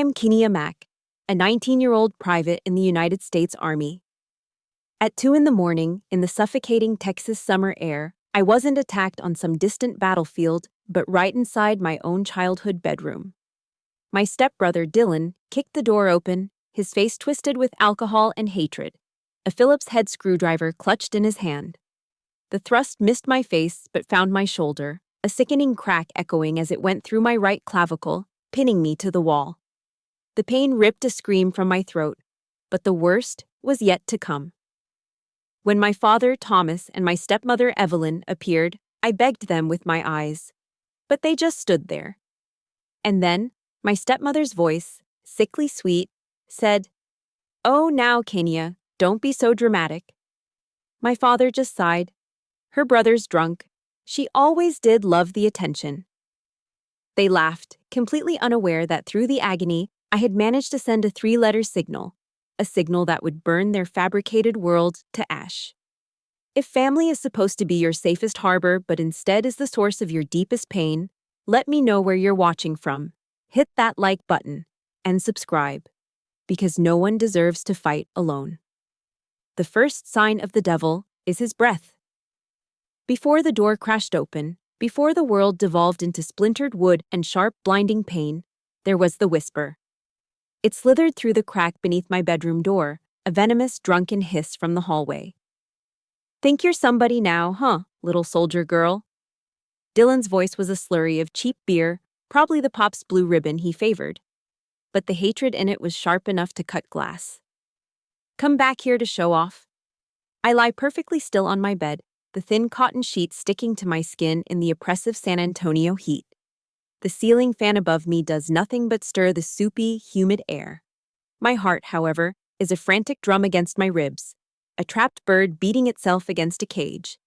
am Kenia Mack, a 19-year-old private in the United States Army. At 2 in the morning, in the suffocating Texas summer air, I wasn't attacked on some distant battlefield, but right inside my own childhood bedroom. My stepbrother, Dylan, kicked the door open, his face twisted with alcohol and hatred, a Phillips head screwdriver clutched in his hand. The thrust missed my face but found my shoulder, a sickening crack echoing as it went through my right clavicle, pinning me to the wall. The pain ripped a scream from my throat, but the worst was yet to come. When my father, Thomas, and my stepmother, Evelyn, appeared, I begged them with my eyes. But they just stood there. And then, my stepmother's voice, sickly sweet, said, "Oh, now, Kenia, don't be so dramatic." My father just sighed. Her brother's drunk. She always did love the attention. They laughed, completely unaware that through the agony, I had managed to send a 3-letter signal, a signal that would burn their fabricated world to ash. If family is supposed to be your safest harbor but instead is the source of your deepest pain, let me know where you're watching from. Hit that like button and subscribe, because no one deserves to fight alone. The first sign of the devil is his breath. Before the door crashed open, before the world devolved into splintered wood and sharp, blinding pain, there was the whisper. It slithered through the crack beneath my bedroom door, a venomous, drunken hiss from the hallway. "Think you're somebody now, huh, little soldier girl?" Dylan's voice was a slurry of cheap beer, probably the Pop's blue ribbon he favored. But the hatred in it was sharp enough to cut glass. "Come back here to show off." I lie perfectly still on my bed, the thin cotton sheet sticking to my skin in the oppressive San Antonio heat. The ceiling fan above me does nothing but stir the soupy, humid air. My heart, however, is a frantic drum against my ribs, a trapped bird beating itself against a cage.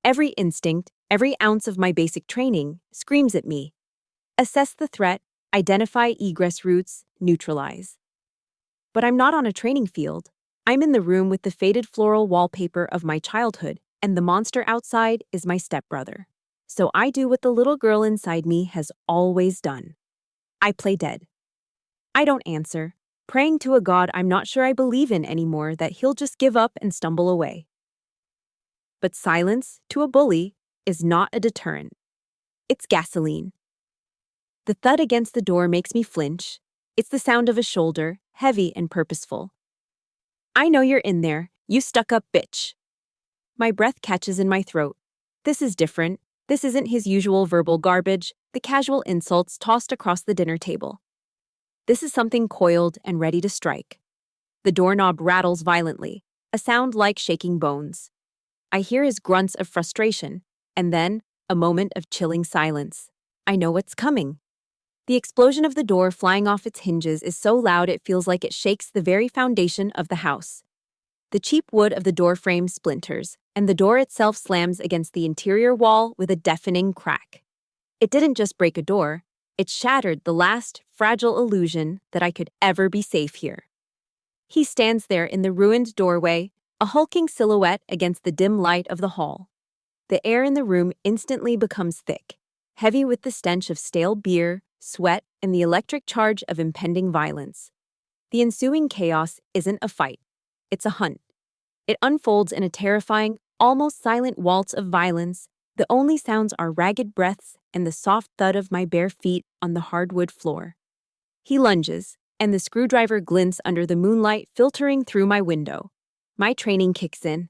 Every instinct, every ounce of my basic training, screams at me. Assess the threat, identify egress routes, neutralize. But I'm not on a training field. I'm in the room with the faded floral wallpaper of my childhood, and the monster outside is my stepbrother. So I do what the little girl inside me has always done. I play dead. I don't answer, praying to a God I'm not sure I believe in anymore that he'll just give up and stumble away. But silence, to a bully, is not a deterrent. It's gasoline. The thud against the door makes me flinch. It's the sound of a shoulder, heavy and purposeful. "I know you're in there, you stuck-up bitch." My breath catches in my throat. This is different. This isn't his usual verbal garbage, the casual insults tossed across the dinner table. This is something coiled and ready to strike. The doorknob rattles violently, a sound like shaking bones. I hear his grunts of frustration, and then a moment of chilling silence. I know what's coming. The explosion of the door flying off its hinges is so loud it feels like it shakes the very foundation of the house. The cheap wood of the door frame splinters, and the door itself slams against the interior wall with a deafening crack. It didn't just break a door, it shattered the last fragile illusion that I could ever be safe here. He stands there in the ruined doorway, a hulking silhouette against the dim light of the hall. The air in the room instantly becomes thick, heavy with the stench of stale beer, sweat, and the electric charge of impending violence. The ensuing chaos isn't a fight. It's a hunt. It unfolds in a terrifying, almost silent waltz of violence. The only sounds are ragged breaths and the soft thud of my bare feet on the hardwood floor. He lunges, and the screwdriver glints under the moonlight filtering through my window. My training kicks in.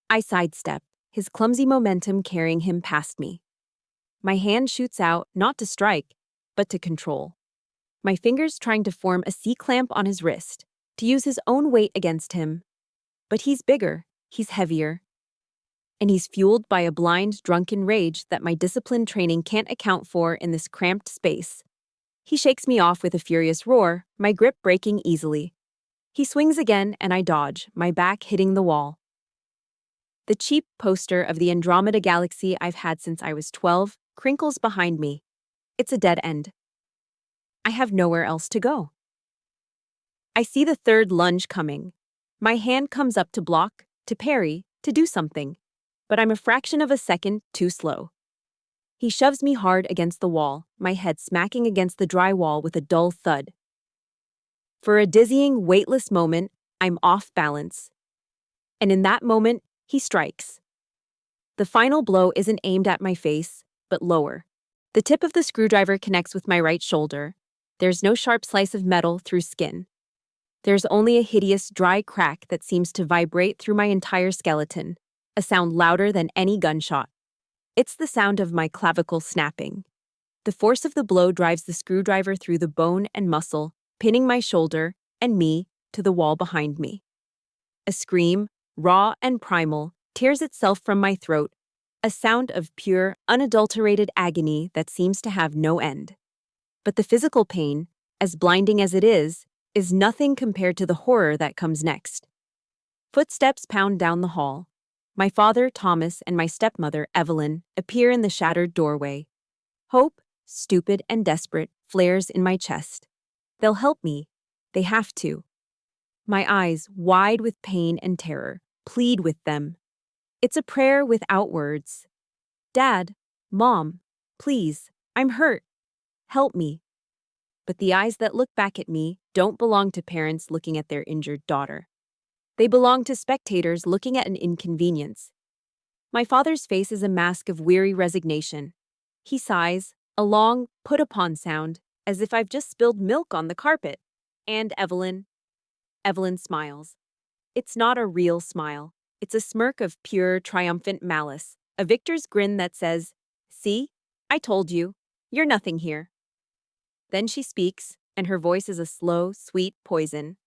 I sidestep, his clumsy momentum carrying him past me. My hand shoots out, not to strike, but to control. My fingers trying to form a C-clamp on his wrist, to use his own weight against him. But he's bigger, he's heavier, and he's fueled by a blind, drunken rage that my disciplined training can't account for in this cramped space. He shakes me off with a furious roar, my grip breaking easily. He swings again, and I dodge, my back hitting the wall. The cheap poster of the Andromeda Galaxy I've had since I was 12 crinkles behind me. It's a dead end. I have nowhere else to go. I see the third lunge coming. My hand comes up to block, to parry, to do something, but I'm a fraction of a second too slow. He shoves me hard against the wall, my head smacking against the drywall with a dull thud. For a dizzying, weightless moment, I'm off balance. And in that moment, he strikes. The final blow isn't aimed at my face, but lower. The tip of the screwdriver connects with my right shoulder. There's no sharp slice of metal through skin. There's only a hideous, dry crack that seems to vibrate through my entire skeleton, a sound louder than any gunshot. It's the sound of my clavicle snapping. The force of the blow drives the screwdriver through the bone and muscle, pinning my shoulder and me to the wall behind me. A scream, raw and primal, tears itself from my throat, a sound of pure, unadulterated agony that seems to have no end. But the physical pain, as blinding as it is nothing compared to the horror that comes next. Footsteps pound down the hall. My father, Thomas, and my stepmother, Evelyn, appear in the shattered doorway. Hope, stupid and desperate, flares in my chest. They'll help me. They have to. My eyes, wide with pain and terror, plead with them. It's a prayer without words. Dad, Mom, please, I'm hurt. Help me. But the eyes that look back at me don't belong to parents looking at their injured daughter. They belong to spectators looking at an inconvenience. My father's face is a mask of weary resignation. He sighs, a long, put-upon sound, as if I've just spilled milk on the carpet. And Evelyn smiles. It's not a real smile. It's a smirk of pure, triumphant malice, a victor's grin that says, "See, I told you, you're nothing here." Then she speaks, and her voice is a slow, sweet poison.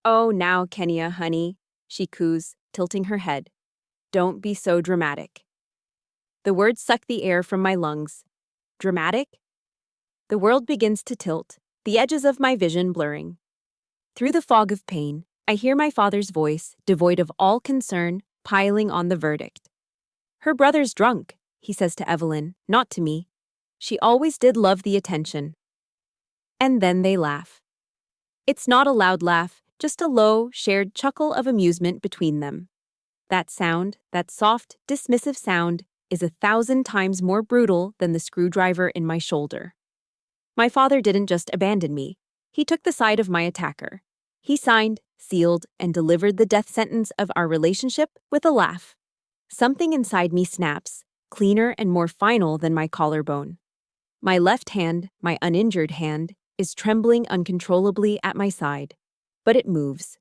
"Oh, now, Kenya, honey," she coos, tilting her head. "Don't be so dramatic." The words suck the air from my lungs. Dramatic? The world begins to tilt, the edges of my vision blurring. Through the fog of pain, I hear my father's voice, devoid of all concern, piling on the verdict. "Her brother's drunk," he says to Evelyn, not to me. "She always did love the attention." And then they laugh. It's not a loud laugh, just a low, shared chuckle of amusement between them. That sound, that soft, dismissive sound, is 1,000 times more brutal than the screwdriver in my shoulder. My father didn't just abandon me. He took the side of my attacker. He signed, sealed, and delivered the death sentence of our relationship with a laugh. Something inside me snaps, cleaner and more final than my collarbone. My left hand, my uninjured hand, is trembling uncontrollably at my side. But it moves.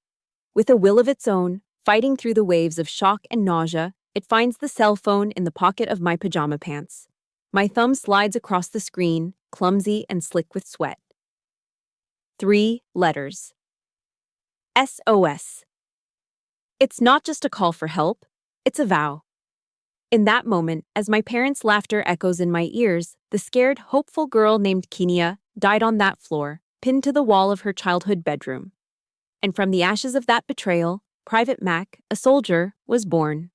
With a will of its own, fighting through the waves of shock and nausea, it finds the cell phone in the pocket of my pajama pants. My thumb slides across the screen, clumsy and slick with sweat. 3 letters. SOS. It's not just a call for help, it's a vow. In that moment, as my parents' laughter echoes in my ears, the scared, hopeful girl named Kenya died on that floor, pinned to the wall of her childhood bedroom. And from the ashes of that betrayal, Private Mac, a soldier, was born.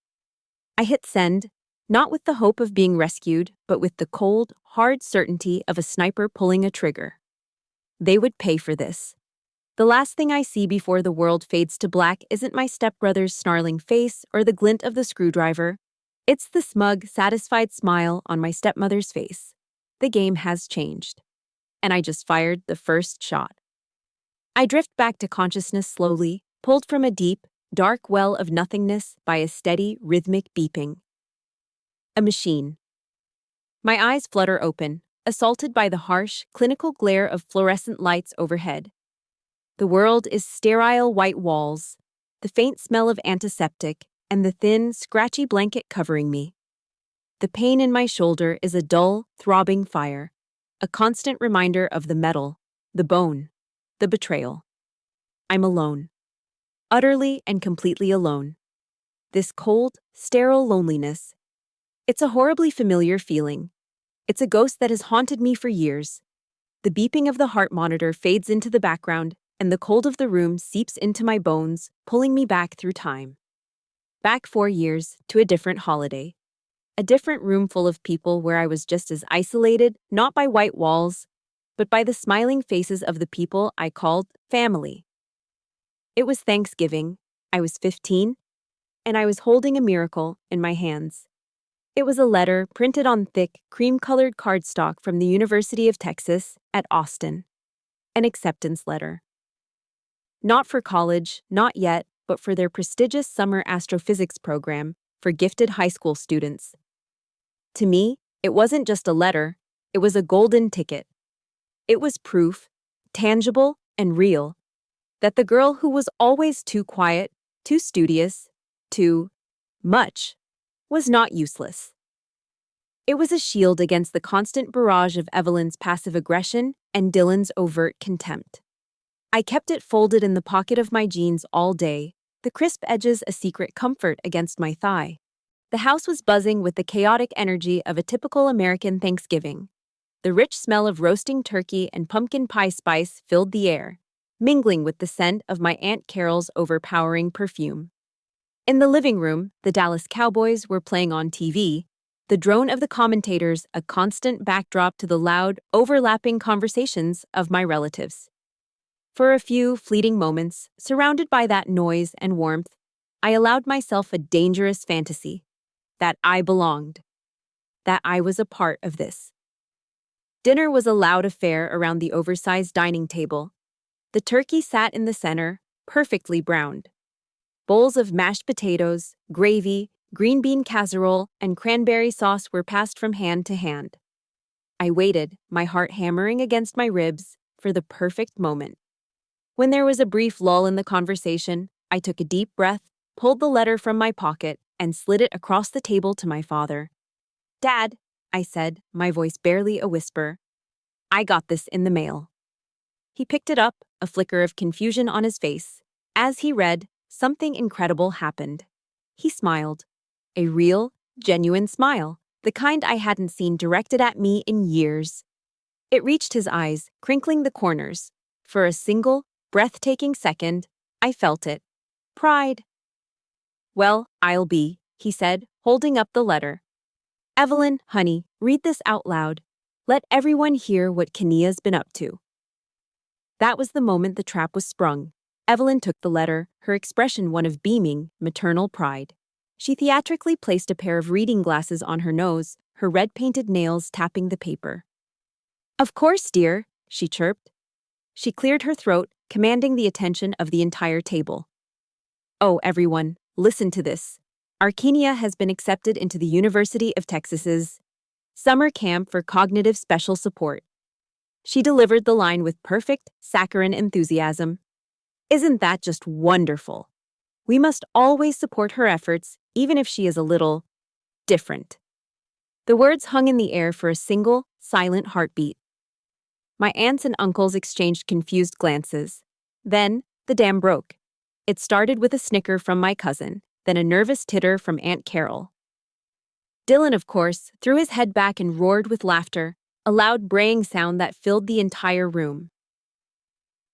I hit send, not with the hope of being rescued, but with the cold, hard certainty of a sniper pulling a trigger. They would pay for this. The last thing I see before the world fades to black isn't my stepbrother's snarling face or the glint of the screwdriver. It's the smug, satisfied smile on my stepmother's face. The game has changed. And I just fired the first shot. I drift back to consciousness slowly, pulled from a deep, dark well of nothingness by a steady, rhythmic beeping. A machine. My eyes flutter open, assaulted by the harsh, clinical glare of fluorescent lights overhead. The world is sterile white walls, the faint smell of antiseptic, and the thin, scratchy blanket covering me. The pain in my shoulder is a dull, throbbing fire, a constant reminder of the metal, the bone, the betrayal. I'm alone. Utterly and completely alone. This cold, sterile loneliness. It's a horribly familiar feeling. It's a ghost that has haunted me for years. The beeping of the heart monitor fades into the background, and the cold of the room seeps into my bones, pulling me back through time. Back 4 years, to a different holiday. A different room full of people where I was just as isolated, not by white walls, but by the smiling faces of the people I called family. It was Thanksgiving, I was 15, and I was holding a miracle in my hands. It was a letter printed on thick, cream-colored cardstock from the University of Texas at Austin. An acceptance letter. Not for college, not yet, but for their prestigious summer astrophysics program for gifted high school students. To me, it wasn't just a letter, it was a golden ticket. It was proof, tangible and real, that the girl who was always too quiet, too studious, too much, was not useless. It was a shield against the constant barrage of Evelyn's passive aggression and Dylan's overt contempt. I kept it folded in the pocket of my jeans all day, the crisp edges a secret comfort against my thigh. The house was buzzing with the chaotic energy of a typical American Thanksgiving. The rich smell of roasting turkey and pumpkin pie spice filled the air, mingling with the scent of my Aunt Carol's overpowering perfume. In the living room, the Dallas Cowboys were playing on TV, the drone of the commentators a constant backdrop to the loud, overlapping conversations of my relatives. For a few fleeting moments, surrounded by that noise and warmth, I allowed myself a dangerous fantasy. That I belonged. That I was a part of this. Dinner was a loud affair around the oversized dining table. The turkey sat in the center, perfectly browned. Bowls of mashed potatoes, gravy, green bean casserole, and cranberry sauce were passed from hand to hand. I waited, my heart hammering against my ribs, for the perfect moment. When there was a brief lull in the conversation, I took a deep breath, pulled the letter from my pocket, and slid it across the table to my father. "Dad," I said, my voice barely a whisper, "I got this in the mail." He picked it up, a flicker of confusion on his face. As he read, something incredible happened. He smiled. A real, genuine smile, the kind I hadn't seen directed at me in years. It reached his eyes, crinkling the corners. For a single, breathtaking second, I felt it. Pride. "Well, I'll be," he said, holding up the letter. "Evelyn, honey, read this out loud. Let everyone hear what Kenia's been up to." That was the moment the trap was sprung. Evelyn took the letter, her expression one of beaming, maternal pride. She theatrically placed a pair of reading glasses on her nose, her red-painted nails tapping the paper. "Of course, dear," she chirped. She cleared her throat, commanding the attention of the entire table. "Oh, everyone, listen to this. Our Kenia has been accepted into the University of Texas's Summer Camp for Cognitive Special Support." She delivered the line with perfect, saccharine enthusiasm. Isn't that just wonderful? We must always support her efforts, even if she is a little different. The words hung in the air for a single, silent heartbeat. My aunts and uncles exchanged confused glances. Then, the dam broke. It started with a snicker from my cousin, then a nervous titter from Aunt Carol. Dylan, of course, threw his head back and roared with laughter, a loud braying sound that filled the entire room.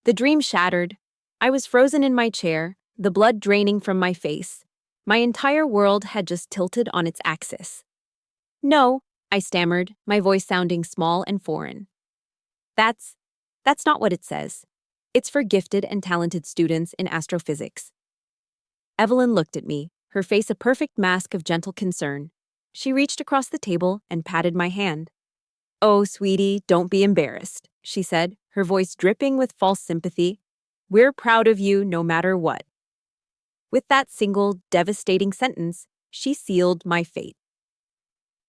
The dream shattered. I was frozen in my chair, the blood draining from my face. My entire world had just tilted on its axis. "No," I stammered, my voice sounding small and foreign. That's not what it says. It's for gifted and talented students in astrophysics." Evelyn looked at me, her face a perfect mask of gentle concern. She reached across the table and patted my hand. "Oh, sweetie, don't be embarrassed," she said, her voice dripping with false sympathy. "We're proud of you no matter what." With that single, devastating sentence, she sealed my fate.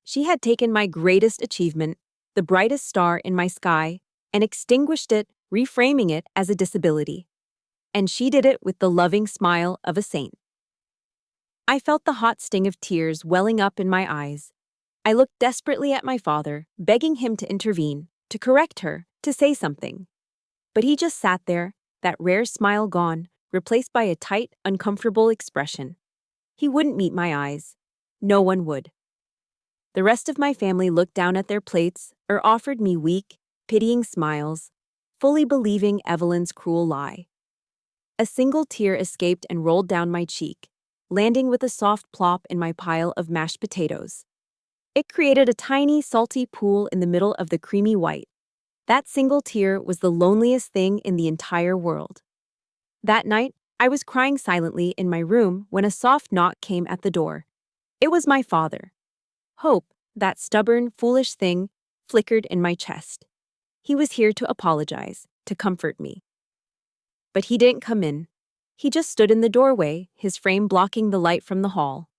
She had taken my greatest achievement, the brightest star in my sky, and extinguished it, reframing it as a disability. And she did it with the loving smile of a saint. I felt the hot sting of tears welling up in my eyes. I looked desperately at my father, begging him to intervene, to correct her, to say something. But he just sat there, that rare smile gone, replaced by a tight, uncomfortable expression. He wouldn't meet my eyes. No one would. The rest of my family looked down at their plates or offered me weak, pitying smiles, fully believing Evelyn's cruel lie. A single tear escaped and rolled down my cheek, landing with a soft plop in my pile of mashed potatoes. It created a tiny, salty pool in the middle of the creamy white. That single tear was the loneliest thing in the entire world. That night, I was crying silently in my room when a soft knock came at the door. It was my father. Hope, that stubborn, foolish thing, flickered in my chest. He was here to apologize, to comfort me. But he didn't come in. He just stood in the doorway, his frame blocking the light from the hall.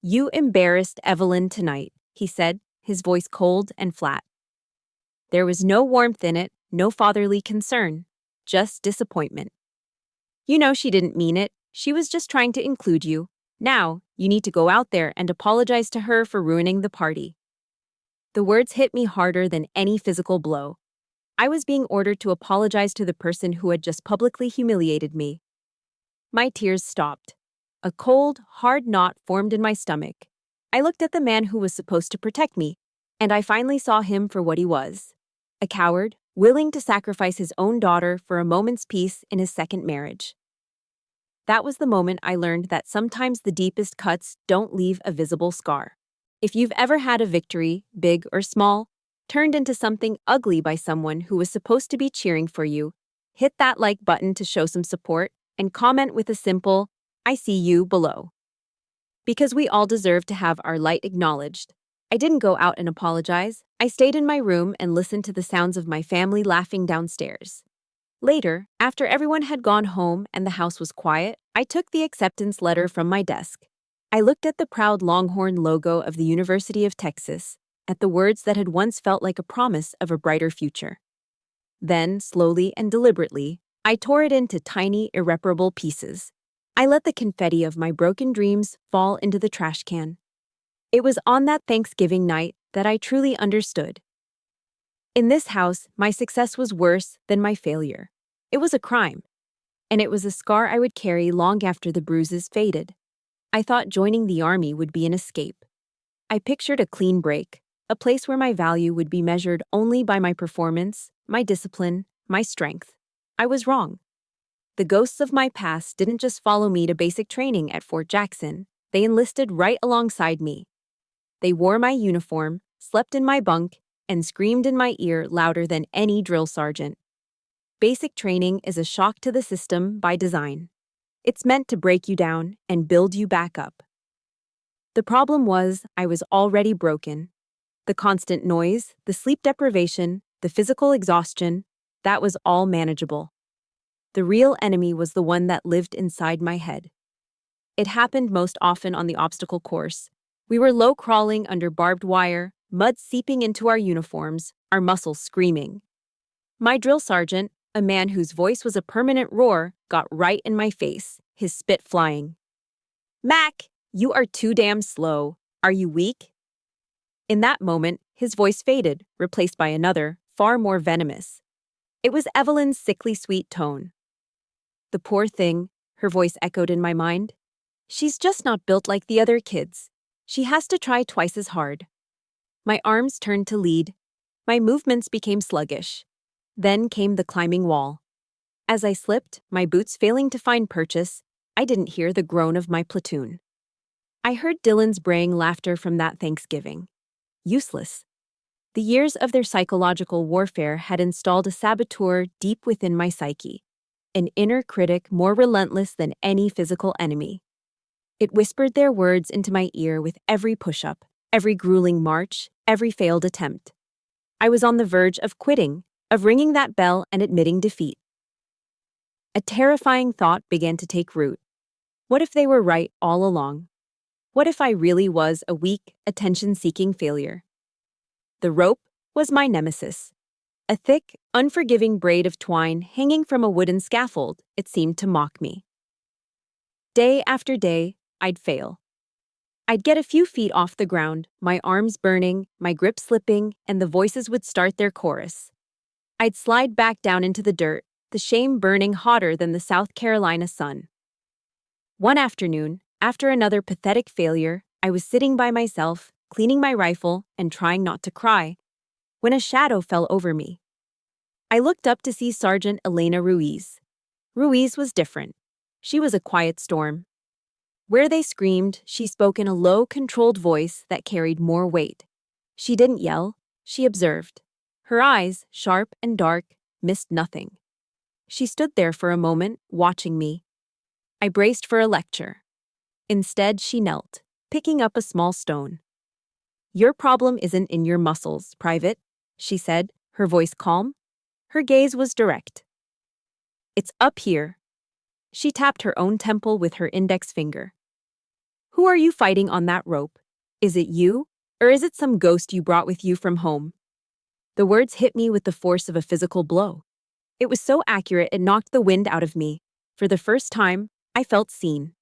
"You embarrassed Evelyn tonight," he said, his voice cold and flat. There was no warmth in it, no fatherly concern, just disappointment. "You know she didn't mean it. She was just trying to include you. Now, you need to go out there and apologize to her for ruining the party." The words hit me harder than any physical blow. I was being ordered to apologize to the person who had just publicly humiliated me. My tears stopped. A cold, hard knot formed in my stomach. I looked at the man who was supposed to protect me, and I finally saw him for what he was. A coward, willing to sacrifice his own daughter for a moment's peace in his second marriage. That was the moment I learned that sometimes the deepest cuts don't leave a visible scar. If you've ever had a victory, big or small, turned into something ugly by someone who was supposed to be cheering for you, hit that like button to show some support and comment with a simple, "I see you," below. Because we all deserve to have our light acknowledged. I didn't go out and apologize. I stayed in my room and listened to the sounds of my family laughing downstairs. Later, after everyone had gone home and the house was quiet, I took the acceptance letter from my desk. I looked at the proud Longhorn logo of the University of Texas, at the words that had once felt like a promise of a brighter future. Then, slowly and deliberately, I tore it into tiny, irreparable pieces. I let the confetti of my broken dreams fall into the trash can. It was on that Thanksgiving night that I truly understood. In this house, my success was worse than my failure. It was a crime, and it was a scar I would carry long after the bruises faded. I thought joining the army would be an escape. I pictured a clean break, a place where my value would be measured only by my performance, my discipline, my strength. I was wrong. The ghosts of my past didn't just follow me to basic training at Fort Jackson, they enlisted right alongside me. They wore my uniform, slept in my bunk, and screamed in my ear louder than any drill sergeant. Basic training is a shock to the system by design. It's meant to break you down and build you back up. The problem was I was already broken. The constant noise, the sleep deprivation, the physical exhaustion, that was all manageable. The real enemy was the one that lived inside my head. It happened most often on the obstacle course. We were low crawling under barbed wire, mud seeping into our uniforms, our muscles screaming. My drill sergeant, a man whose voice was a permanent roar, got right in my face, his spit flying. "Mac, you are too damn slow. Are you weak?" In that moment, his voice faded, replaced by another, far more venomous. It was Evelyn's sickly sweet tone. "The poor thing," her voice echoed in my mind. "She's just not built like the other kids. She has to try twice as hard." My arms turned to lead. My movements became sluggish. Then came the climbing wall. As I slipped, my boots failing to find purchase, I didn't hear the groan of my platoon. I heard Dylan's braying laughter from that Thanksgiving. Useless. The years of their psychological warfare had installed a saboteur deep within my psyche, an inner critic more relentless than any physical enemy. It whispered their words into my ear with every push-up, every grueling march, every failed attempt. I was on the verge of quitting, of ringing that bell and admitting defeat. A terrifying thought began to take root. What if they were right all along? What if I really was a weak, attention-seeking failure? The rope was my nemesis. A thick, unforgiving braid of twine hanging from a wooden scaffold, it seemed to mock me. Day after day, I'd fail. I'd get a few feet off the ground, my arms burning, my grip slipping, and the voices would start their chorus. I'd slide back down into the dirt, the shame burning hotter than the South Carolina sun. One afternoon, after another pathetic failure, I was sitting by myself, cleaning my rifle and trying not to cry, when a shadow fell over me. I looked up to see Sergeant Elena Ruiz. Ruiz was different. She was a quiet storm. Where they screamed, she spoke in a low, controlled voice that carried more weight. She didn't yell, she observed. Her eyes, sharp and dark, missed nothing. She stood there for a moment, watching me. I braced for a lecture. Instead, she knelt, picking up a small stone. "Your problem isn't in your muscles, Private," she said, her voice calm. Her gaze was direct. It's up here. She tapped her own temple with her index finger. Who are you fighting on that rope? Is it you? Or is it some ghost you brought with you from home? The words hit me with the force of a physical blow. It was so accurate it knocked the wind out of me. For the first time, I felt seen.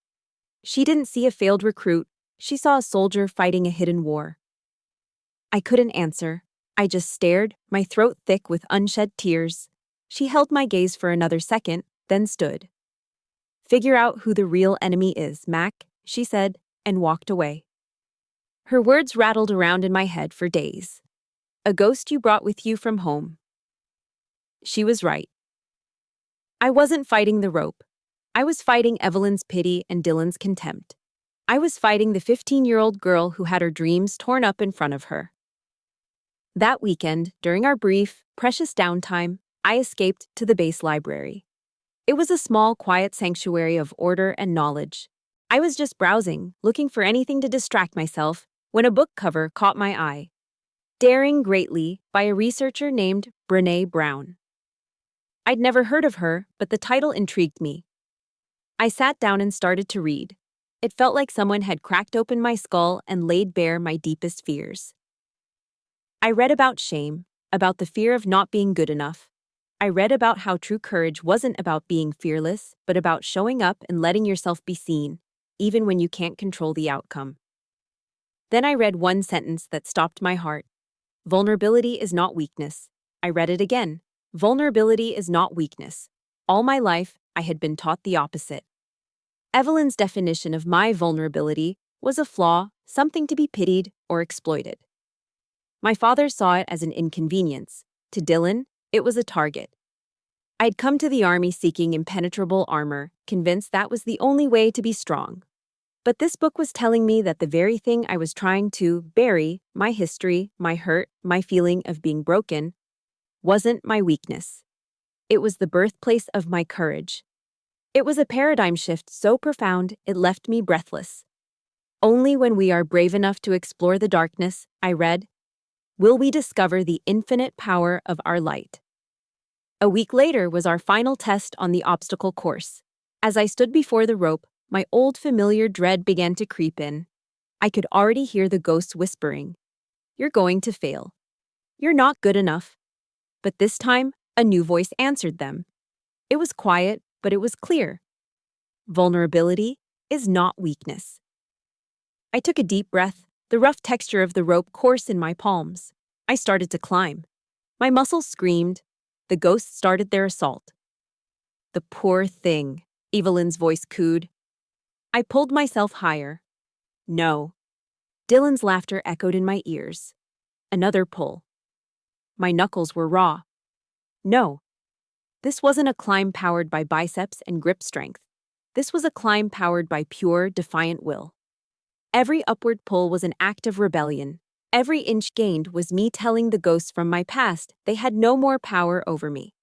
She didn't see a failed recruit, she saw a soldier fighting a hidden war. I couldn't answer. I just stared, my throat thick with unshed tears. She held my gaze for another second, then stood. Figure out who the real enemy is, Mac, she said, and walked away. Her words rattled around in my head for days. A ghost you brought with you from home. She was right. I wasn't fighting the rope. I was fighting Evelyn's pity and Dylan's contempt. I was fighting the 15-year-old girl who had her dreams torn up in front of her. That weekend, during our brief, precious downtime, I escaped to the base library. It was a small, quiet sanctuary of order and knowledge. I was just browsing, looking for anything to distract myself, when a book cover caught my eye. Daring Greatly by a researcher named Brené Brown. I'd never heard of her, but the title intrigued me. I sat down and started to read. It felt like someone had cracked open my skull and laid bare my deepest fears. I read about shame, about the fear of not being good enough. I read about how true courage wasn't about being fearless, but about showing up and letting yourself be seen, even when you can't control the outcome. Then I read one sentence that stopped my heart. Vulnerability is not weakness. I read it again. Vulnerability is not weakness. All my life, I had been taught the opposite. Evelyn's definition of my vulnerability was a flaw, something to be pitied or exploited. My father saw it as an inconvenience. To Dylan, it was a target. I'd come to the army seeking impenetrable armor, convinced that was the only way to be strong. But this book was telling me that the very thing I was trying to bury, my history, my hurt, my feeling of being broken, wasn't my weakness. It was the birthplace of my courage. It was a paradigm shift so profound it left me breathless. Only when we are brave enough to explore the darkness, I read, will we discover the infinite power of our light. A week later was our final test on the obstacle course. As I stood before the rope, my old familiar dread began to creep in. I could already hear the ghosts whispering, "You're going to fail. You're not good enough." But this time, a new voice answered them. It was quiet, but it was clear. Vulnerability is not weakness. I took a deep breath, the rough texture of the rope coarse in my palms. I started to climb. My muscles screamed. The ghosts started their assault. The poor thing, Evelyn's voice cooed. I pulled myself higher. No. Dylan's laughter echoed in my ears. Another pull. My knuckles were raw. No. This wasn't a climb powered by biceps and grip strength. This was a climb powered by pure, defiant will. Every upward pull was an act of rebellion. Every inch gained was me telling the ghosts from my past they had no more power over me.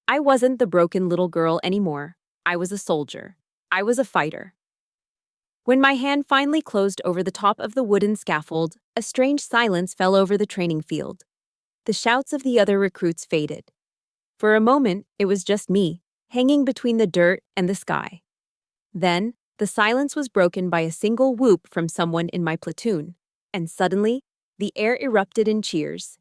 I wasn't the broken little girl anymore. I was a soldier. I was a fighter. When my hand finally closed over the top of the wooden scaffold, a strange silence fell over the training field. The shouts of the other recruits faded. For a moment, it was just me, hanging between the dirt and the sky. Then, the silence was broken by a single whoop from someone in my platoon, and suddenly, the air erupted in cheers.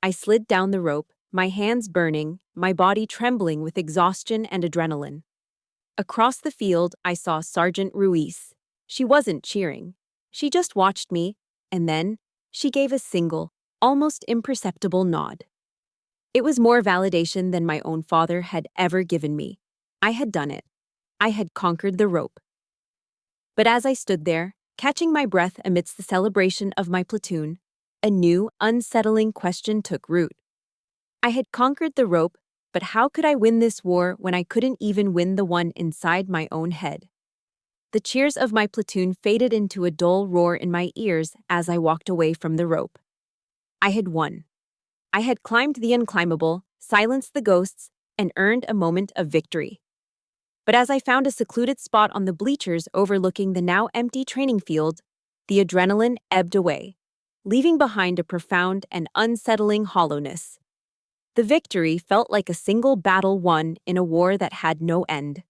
I slid down the rope, my hands burning, my body trembling with exhaustion and adrenaline. Across the field, I saw Sergeant Ruiz. She wasn't cheering. She just watched me, and then, she gave a single, almost imperceptible nod. It was more validation than my own father had ever given me. I had done it. I had conquered the rope. But as I stood there, catching my breath amidst the celebration of my platoon, a new, unsettling question took root. I had conquered the rope, but how could I win this war when I couldn't even win the one inside my own head? The cheers of my platoon faded into a dull roar in my ears as I walked away from the rope. I had won. I had climbed the unclimbable, silenced the ghosts, and earned a moment of victory. But as I found a secluded spot on the bleachers overlooking the now empty training field, the adrenaline ebbed away, leaving behind a profound and unsettling hollowness. The victory felt like a single battle won in a war that had no end.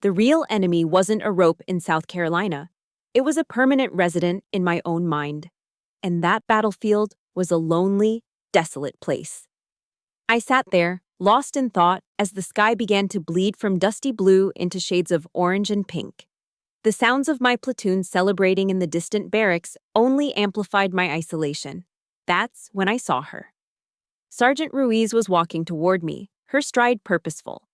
The real enemy wasn't a rope in South Carolina. It was a permanent resident in my own mind. And that battlefield was a lonely, desolate place. I sat there, lost in thought, as the sky began to bleed from dusty blue into shades of orange and pink. The sounds of my platoon celebrating in the distant barracks only amplified my isolation. That's when I saw her. Sergeant Ruiz was walking toward me, her stride purposeful.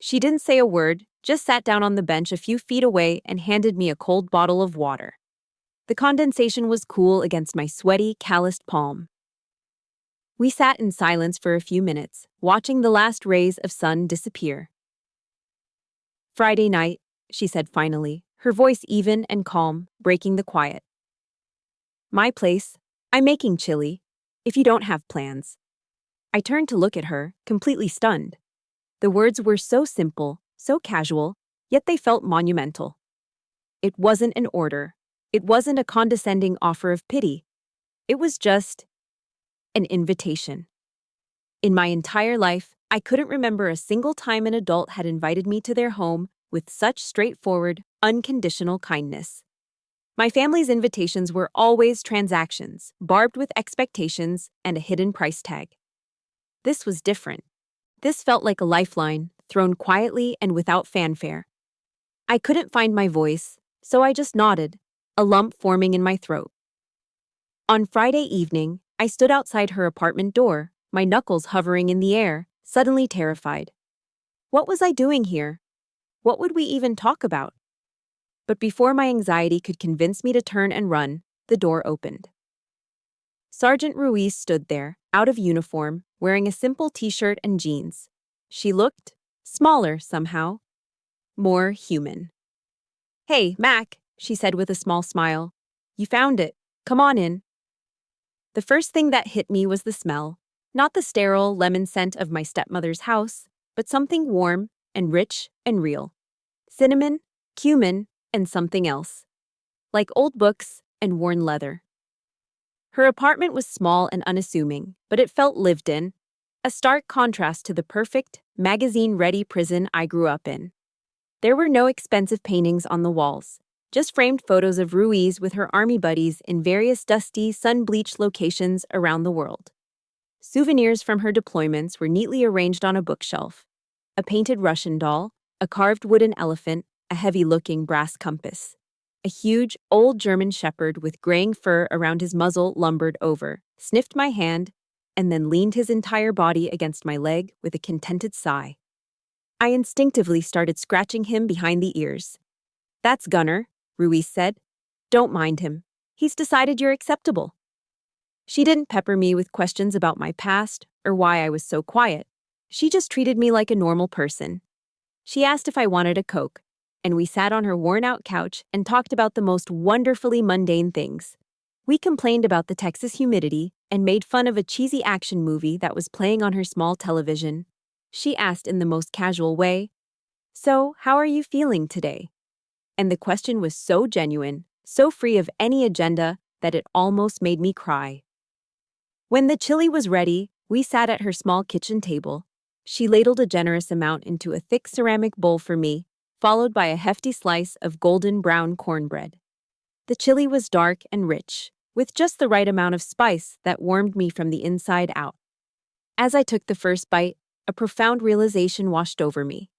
She didn't say a word, just sat down on the bench a few feet away and handed me a cold bottle of water. The condensation was cool against my sweaty, calloused palm. We sat in silence for a few minutes, watching the last rays of sun disappear. "Friday night," she said finally, her voice even and calm, breaking the quiet. "My place. I'm making chili, if you don't have plans." I turned to look at her, completely stunned. The words were so simple, so casual, yet they felt monumental. It wasn't an order. It wasn't a condescending offer of pity. It was just an invitation. In my entire life, I couldn't remember a single time an adult had invited me to their home with such straightforward, unconditional kindness. My family's invitations were always transactions, barbed with expectations and a hidden price tag. This was different. This felt like a lifeline, thrown quietly and without fanfare. I couldn't find my voice, so I just nodded, a lump forming in my throat. On Friday evening, I stood outside her apartment door, my knuckles hovering in the air, suddenly terrified. What was I doing here? What would we even talk about? But before my anxiety could convince me to turn and run, the door opened. Sergeant Ruiz stood there, out of uniform, wearing a simple t-shirt and jeans. She looked smaller somehow, more human. "Hey, Mac," she said with a small smile. "You found it. Come on in." The first thing that hit me was the smell. Not the sterile lemon scent of my stepmother's house, but something warm and rich and real. Cinnamon, cumin, and something else. Like old books and worn leather. Her apartment was small and unassuming, but it felt lived in, a stark contrast to the perfect, magazine-ready prison I grew up in. There were no expensive paintings on the walls, just framed photos of Ruiz with her army buddies in various dusty, sun-bleached locations around the world. Souvenirs from her deployments were neatly arranged on a bookshelf. A painted Russian doll, a carved wooden elephant, a heavy-looking brass compass. A huge, old German shepherd with graying fur around his muzzle lumbered over, sniffed my hand, and then leaned his entire body against my leg with a contented sigh. I instinctively started scratching him behind the ears. "That's Gunner," Ruiz said. "Don't mind him. He's decided you're acceptable." She didn't pepper me with questions about my past or why I was so quiet. She just treated me like a normal person. She asked if I wanted a Coke, and we sat on her worn-out couch and talked about the most wonderfully mundane things. We complained about the Texas humidity and made fun of a cheesy action movie that was playing on her small television. She asked in the most casual way, "So, how are you feeling today?" And the question was so genuine, so free of any agenda, that it almost made me cry. When the chili was ready, we sat at her small kitchen table. She ladled a generous amount into a thick ceramic bowl for me, followed by a hefty slice of golden brown cornbread. The chili was dark and rich, with just the right amount of spice that warmed me from the inside out. As I took the first bite, a profound realization washed over me.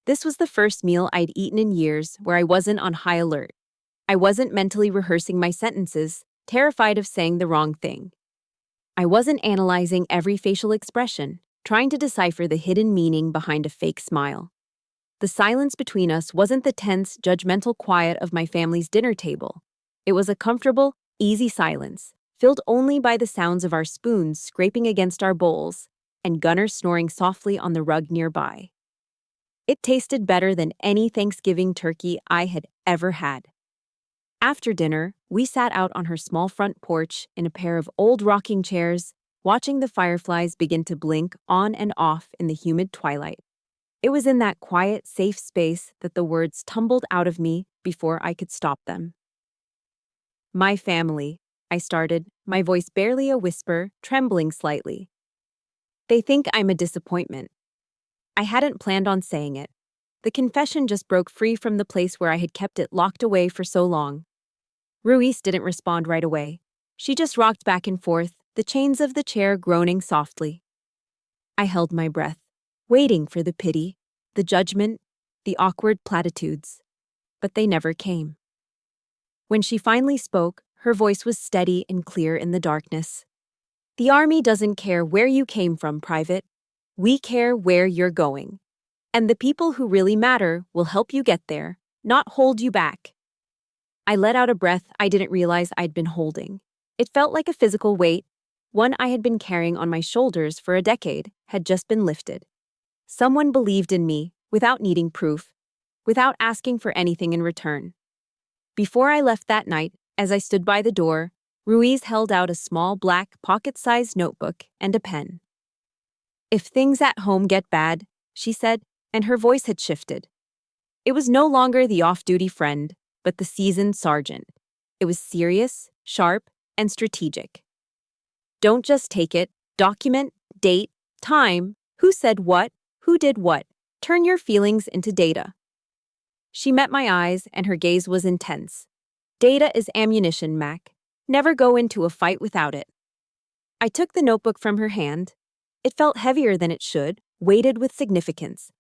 This was the first meal I'd eaten in years where I wasn't on high alert. I wasn't mentally rehearsing my sentences, terrified of saying the wrong thing. I wasn't analyzing every facial expression, trying to decipher the hidden meaning behind a fake smile. The silence between us wasn't the tense, judgmental quiet of my family's dinner table. It was a comfortable, easy silence, filled only by the sounds of our spoons scraping against our bowls and Gunner snoring softly on the rug nearby. It tasted better than any Thanksgiving turkey I had ever had. After dinner, we sat out on her small front porch in a pair of old rocking chairs, watching the fireflies begin to blink on and off in the humid twilight. It was in that quiet, safe space that the words tumbled out of me before I could stop them. "My family," I started, my voice barely a whisper, trembling slightly. They think I'm a disappointment. I hadn't planned on saying it. The confession just broke free from the place where I had kept it locked away for so long. Ruiz didn't respond right away. She just rocked back and forth, the chains of the chair groaning softly. I held my breath, waiting for the pity, the judgment, the awkward platitudes. But they never came. When she finally spoke, her voice was steady and clear in the darkness. The Army doesn't care where you came from, Private. We care where you're going. And the people who really matter will help you get there, not hold you back. I let out a breath I didn't realize I'd been holding. It felt like a physical weight, one I had been carrying on my shoulders for a decade, had just been lifted. Someone believed in me, without needing proof, without asking for anything in return. Before I left that night, as I stood by the door, Ruiz held out a small black pocket-sized notebook and a pen. "If things at home get bad," she said, and her voice had shifted. It was no longer the off-duty friend, but the seasoned sergeant. It was serious, sharp, and strategic. Don't just take it, document, date, time, who said what, who did what. Turn your feelings into data. She met my eyes, and her gaze was intense. Data is ammunition, Mac. Never go into a fight without it. I took the notebook from her hand. It felt heavier than it should, weighted with significance.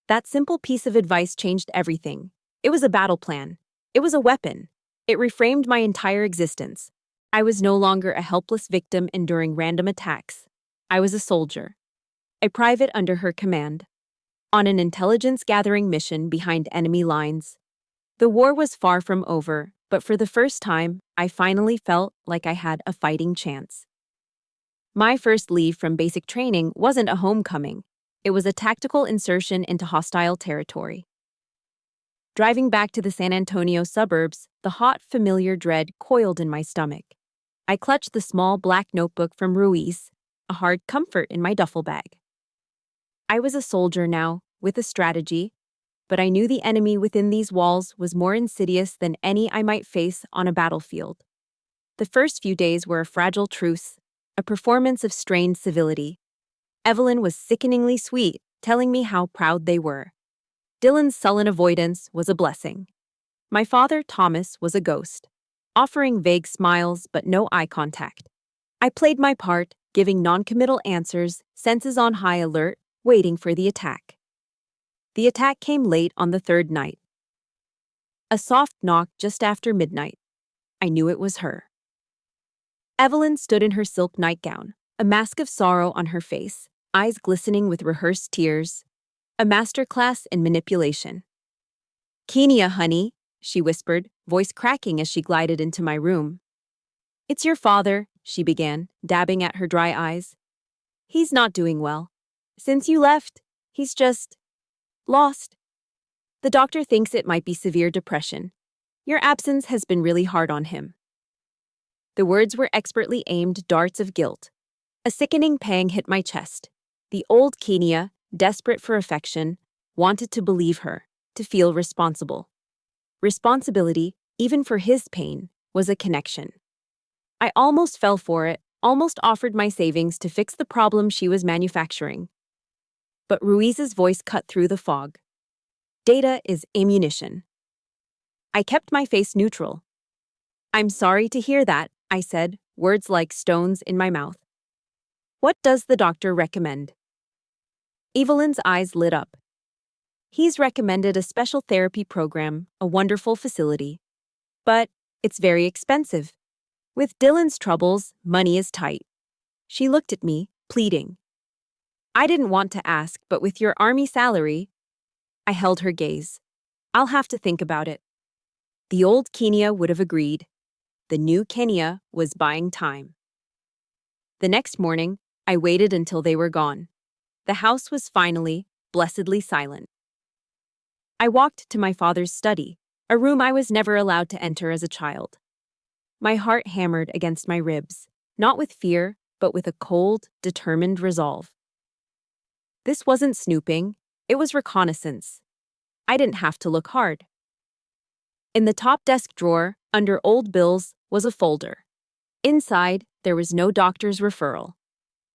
That simple piece of advice changed everything. It was a battle plan. It was a weapon. It reframed my entire existence. I was no longer a helpless victim enduring random attacks. I was a soldier, a private under her command, on an intelligence-gathering mission behind enemy lines. The war was far from over, but for the first time, I finally felt like I had a fighting chance. My first leave from basic training wasn't a homecoming. It was a tactical insertion into hostile territory. Driving back to the San Antonio suburbs, the hot, familiar dread coiled in my stomach. I clutched the small black notebook from Ruiz, a hard comfort in my duffel bag. I was a soldier now, with a strategy, but I knew the enemy within these walls was more insidious than any I might face on a battlefield. The first few days were a fragile truce, a performance of strained civility. Evelyn was sickeningly sweet, telling me how proud they were. Dylan's sullen avoidance was a blessing. My father, Thomas, was a ghost, offering vague smiles but no eye contact. I played my part, giving noncommittal answers, senses on high alert, waiting for the attack. The attack came late on the third night. A soft knock just after midnight. I knew it was her. Evelyn stood in her silk nightgown, a mask of sorrow on her face, eyes glistening with rehearsed tears, a masterclass in manipulation. "Kenia, honey," she whispered, voice cracking as she glided into my room. "It's your father," she began, dabbing at her dry eyes. "He's not doing well. Since you left, he's just lost. The doctor thinks it might be severe depression. Your absence has been really hard on him." The words were expertly aimed darts of guilt. A sickening pang hit my chest. The old Kenia, desperate for affection, wanted to believe her, to feel responsible. Responsibility, even for his pain, was a connection. I almost fell for it, almost offered my savings to fix the problem she was manufacturing. But Ruiz's voice cut through the fog. Data is ammunition. I kept my face neutral. "I'm sorry to hear that," I said, words like stones in my mouth. "What does the doctor recommend?" Evelyn's eyes lit up. "He's recommended a special therapy program, a wonderful facility. But it's very expensive. With Dylan's troubles, money is tight." She looked at me, pleading. I didn't want to ask, but with your Army salary, I held her gaze. "I'll have to think about it." The old Kenia would have agreed. The new Kenia was buying time. The next morning, I waited until they were gone. The house was finally, blessedly silent. I walked to my father's study, a room I was never allowed to enter as a child. My heart hammered against my ribs, not with fear, but with a cold, determined resolve. This wasn't snooping, it was reconnaissance. I didn't have to look hard. In the top desk drawer, under old bills, was a folder. Inside, there was no doctor's referral.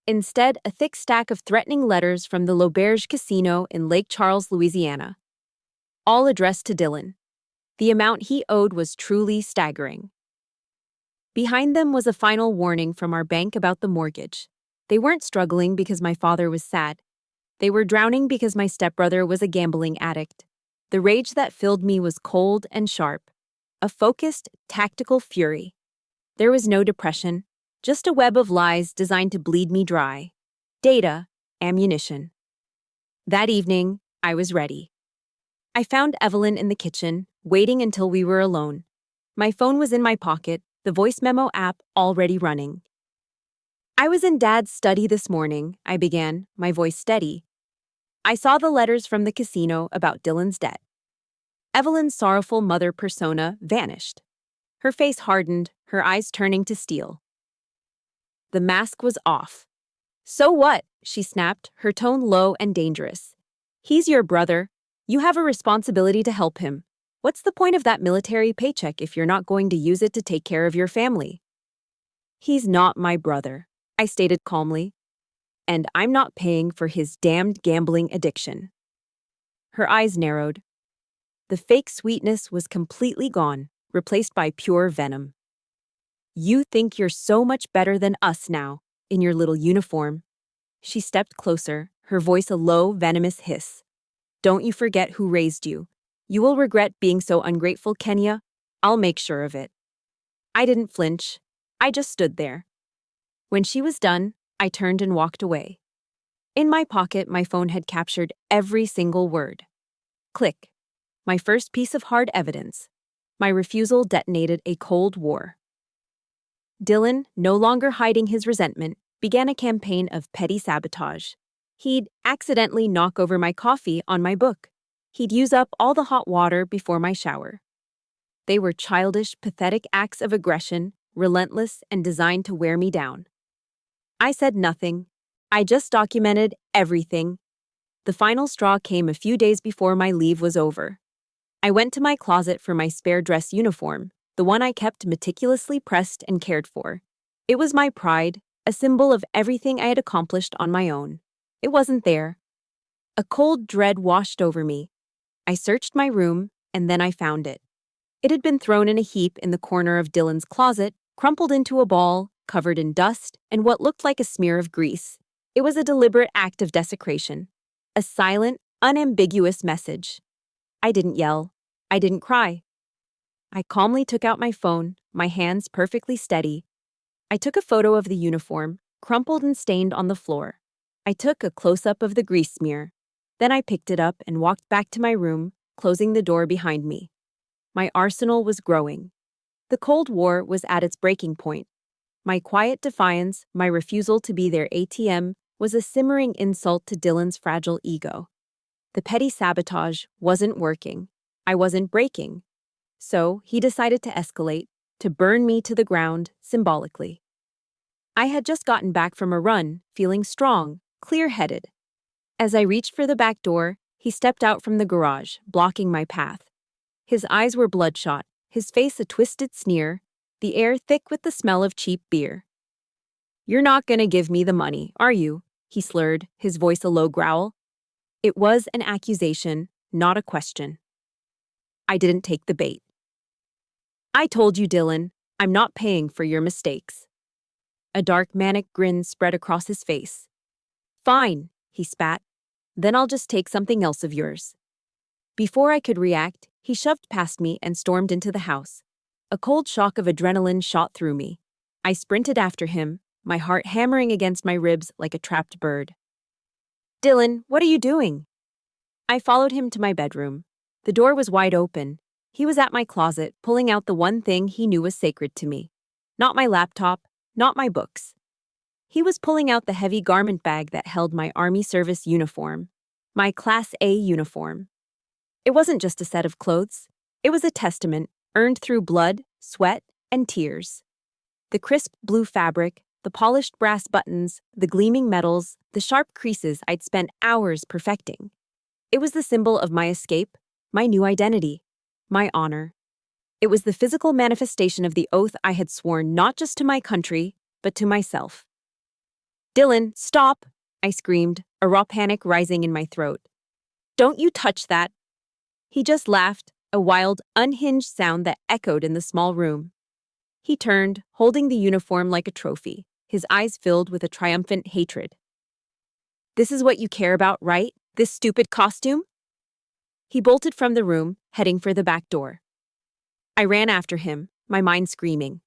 Instead, a thick stack of threatening letters from the L'Auberge Casino in Lake Charles, Louisiana, all addressed to Dylan. The amount he owed was truly staggering. Behind them was a final warning from our bank about the mortgage. They weren't struggling because my father was sad. They were drowning because my stepbrother was a gambling addict. The rage that filled me was cold and sharp, a focused, tactical fury. There was no depression, just a web of lies designed to bleed me dry. Data, ammunition. That evening, I was ready. I found Evelyn in the kitchen, waiting until we were alone. My phone was in my pocket, the voice memo app already running. "I was in Dad's study this morning," I began, my voice steady. "I saw the letters from the casino about Dylan's debt." Evelyn's sorrowful mother persona vanished. Her face hardened, her eyes turning to steel. The mask was off. "So what?" she snapped, her tone low and dangerous. "He's your brother. You have a responsibility to help him. What's the point of that military paycheck if you're not going to use it to take care of your family?" "He's not my brother," I stated calmly. "And I'm not paying for his damned gambling addiction." Her eyes narrowed. The fake sweetness was completely gone, replaced by pure venom. "You think you're so much better than us now, in your little uniform." She stepped closer, her voice a low, venomous hiss. "Don't you forget who raised you. You will regret being so ungrateful, Kenya. I'll make sure of it." I didn't flinch. I just stood there. When she was done, I turned and walked away. In my pocket, my phone had captured every single word. Click. My first piece of hard evidence. My refusal detonated a Cold War. Dylan, no longer hiding his resentment, began a campaign of petty sabotage. He'd accidentally knock over my coffee on my book. He'd use up all the hot water before my shower. They were childish, pathetic acts of aggression, relentless and designed to wear me down. I said nothing. I just documented everything. The final straw came a few days before my leave was over. I went to my closet for my spare dress uniform, the one I kept meticulously pressed and cared for. It was my pride, a symbol of everything I had accomplished on my own. It wasn't there. A cold dread washed over me. I searched my room, and then I found it. It had been thrown in a heap in the corner of Dylan's closet, crumpled into a ball, covered in dust, and what looked like a smear of grease. It was a deliberate act of desecration. A silent, unambiguous message. I didn't yell. I didn't cry. I calmly took out my phone, my hands perfectly steady. I took a photo of the uniform, crumpled and stained on the floor. I took a close-up of the grease smear. Then I picked it up and walked back to my room, closing the door behind me. My arsenal was growing. The Cold War was at its breaking point. My quiet defiance, my refusal to be their ATM, was a simmering insult to Dylan's fragile ego. The petty sabotage wasn't working. I wasn't breaking. So he decided to escalate, to burn me to the ground, symbolically. I had just gotten back from a run, feeling strong, clear-headed. As I reached for the back door, he stepped out from the garage, blocking my path. His eyes were bloodshot, his face a twisted sneer, the air thick with the smell of cheap beer. "You're not gonna give me the money, are you?" he slurred, his voice a low growl. It was an accusation, not a question. I didn't take the bait. "I told you, Dylan, I'm not paying for your mistakes." A dark, manic grin spread across his face. "Fine," he spat. "Then I'll just take something else of yours." Before I could react, he shoved past me and stormed into the house. A cold shock of adrenaline shot through me. I sprinted after him, my heart hammering against my ribs like a trapped bird. "Dylan, what are you doing?" I followed him to my bedroom. The door was wide open. He was at my closet, pulling out the one thing he knew was sacred to me. Not my laptop, not my books. He was pulling out the heavy garment bag that held my Army service uniform, my Class A uniform. It wasn't just a set of clothes. It was a testament, earned through blood, sweat, and tears. The crisp blue fabric, the polished brass buttons, the gleaming metals, the sharp creases I'd spent hours perfecting. It was the symbol of my escape, my new identity, my honor. It was the physical manifestation of the oath I had sworn not just to my country, but to myself. Dylan, stop! I screamed, a raw panic rising in my throat. Don't you touch that! He just laughed, a wild, unhinged sound that echoed in the small room. He turned, holding the uniform like a trophy, his eyes filled with a triumphant hatred. This is what you care about, right? This stupid costume? He bolted from the room, heading for the back door. I ran after him, my mind screaming.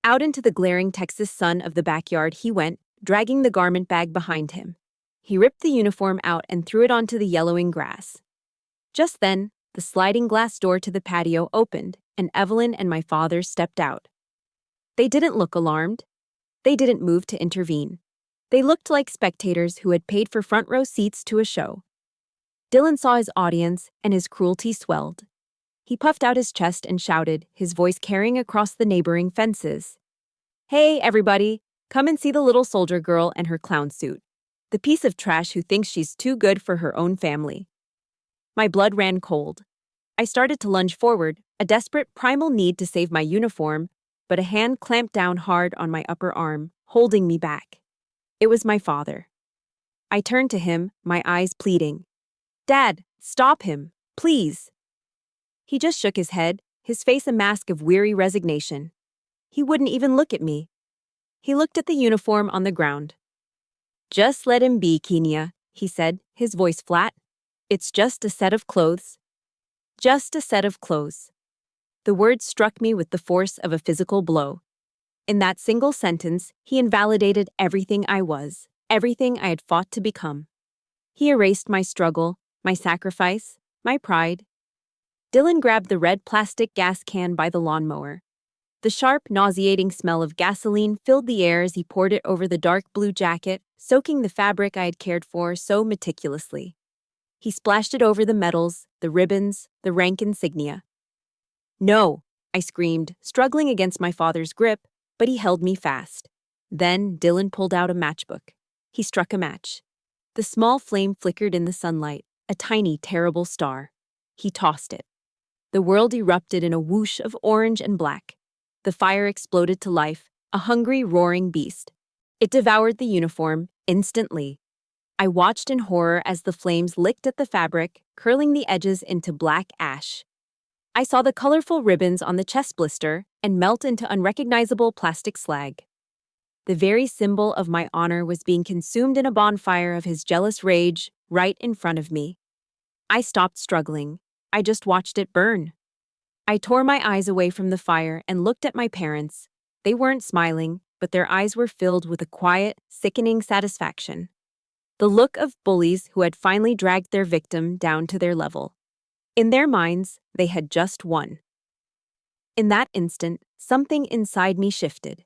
Out into the glaring Texas sun of the backyard he went, dragging the garment bag behind him. He ripped the uniform out and threw it onto the yellowing grass. Just then, the sliding glass door to the patio opened, and Evelyn and my father stepped out. They didn't look alarmed. They didn't move to intervene. They looked like spectators who had paid for front row seats to a show. Dylan saw his audience, and his cruelty swelled. He puffed out his chest and shouted, his voice carrying across the neighboring fences. Hey, everybody, come and see the little soldier girl and her clown suit. The piece of trash who thinks she's too good for her own family. My blood ran cold. I started to lunge forward, a desperate primal need to save my uniform, but a hand clamped down hard on my upper arm, holding me back. It was my father. I turned to him, my eyes pleading. Dad, stop him, please. He just shook his head, his face a mask of weary resignation. He wouldn't even look at me. He looked at the uniform on the ground. Just let him be, Kenya, he said, his voice flat. It's just a set of clothes. Just a set of clothes. The words struck me with the force of a physical blow. In that single sentence, he invalidated everything I was, everything I had fought to become. He erased my struggle, my sacrifice, my pride. Dylan grabbed the red plastic gas can by the lawnmower. The sharp, nauseating smell of gasoline filled the air as he poured it over the dark blue jacket, soaking the fabric I had cared for so meticulously. He splashed it over the medals, the ribbons, the rank insignia. No, I screamed, struggling against my father's grip, but he held me fast. Then Dylan pulled out a matchbook. He struck a match. The small flame flickered in the sunlight, a tiny, terrible star. He tossed it. The world erupted in a whoosh of orange and black. The fire exploded to life, a hungry, roaring beast. It devoured the uniform, instantly. I watched in horror as the flames licked at the fabric, curling the edges into black ash. I saw the colorful ribbons on the chest blister and melt into unrecognizable plastic slag. The very symbol of my honor was being consumed in a bonfire of his jealous rage right in front of me. I stopped struggling. I just watched it burn. I tore my eyes away from the fire and looked at my parents. They weren't smiling, but their eyes were filled with a quiet, sickening satisfaction. The look of bullies who had finally dragged their victim down to their level. In their minds, they had just won. In that instant, something inside me shifted.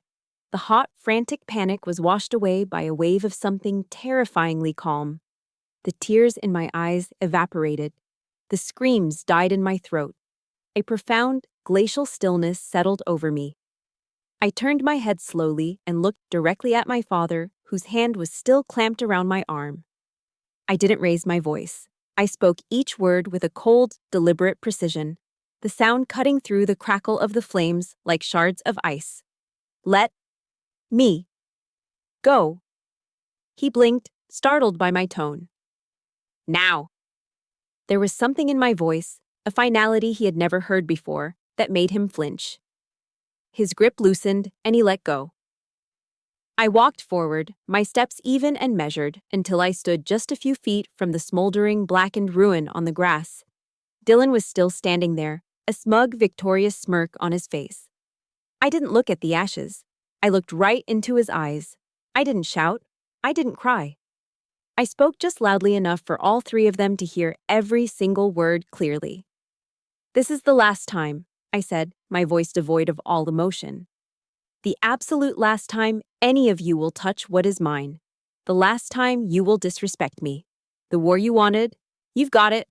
The hot, frantic panic was washed away by a wave of something terrifyingly calm. The tears in my eyes evaporated. The screams died in my throat. A profound, glacial stillness settled over me. I turned my head slowly and looked directly at my father, whose hand was still clamped around my arm. I didn't raise my voice. I spoke each word with a cold, deliberate precision, the sound cutting through the crackle of the flames like shards of ice. Let me go. He blinked, startled by my tone. Now. There was something in my voice, a finality he had never heard before, that made him flinch. His grip loosened, and he let go. I walked forward, my steps even and measured, until I stood just a few feet from the smoldering, blackened ruin on the grass. Dylan was still standing there, a smug, victorious smirk on his face. I didn't look at the ashes. I looked right into his eyes. I didn't shout. I didn't cry. I spoke just loudly enough for all three of them to hear every single word clearly. This is the last time, I said, my voice devoid of all emotion. The absolute last time any of you will touch what is mine. The last time you will disrespect me. The war you wanted, you've got it.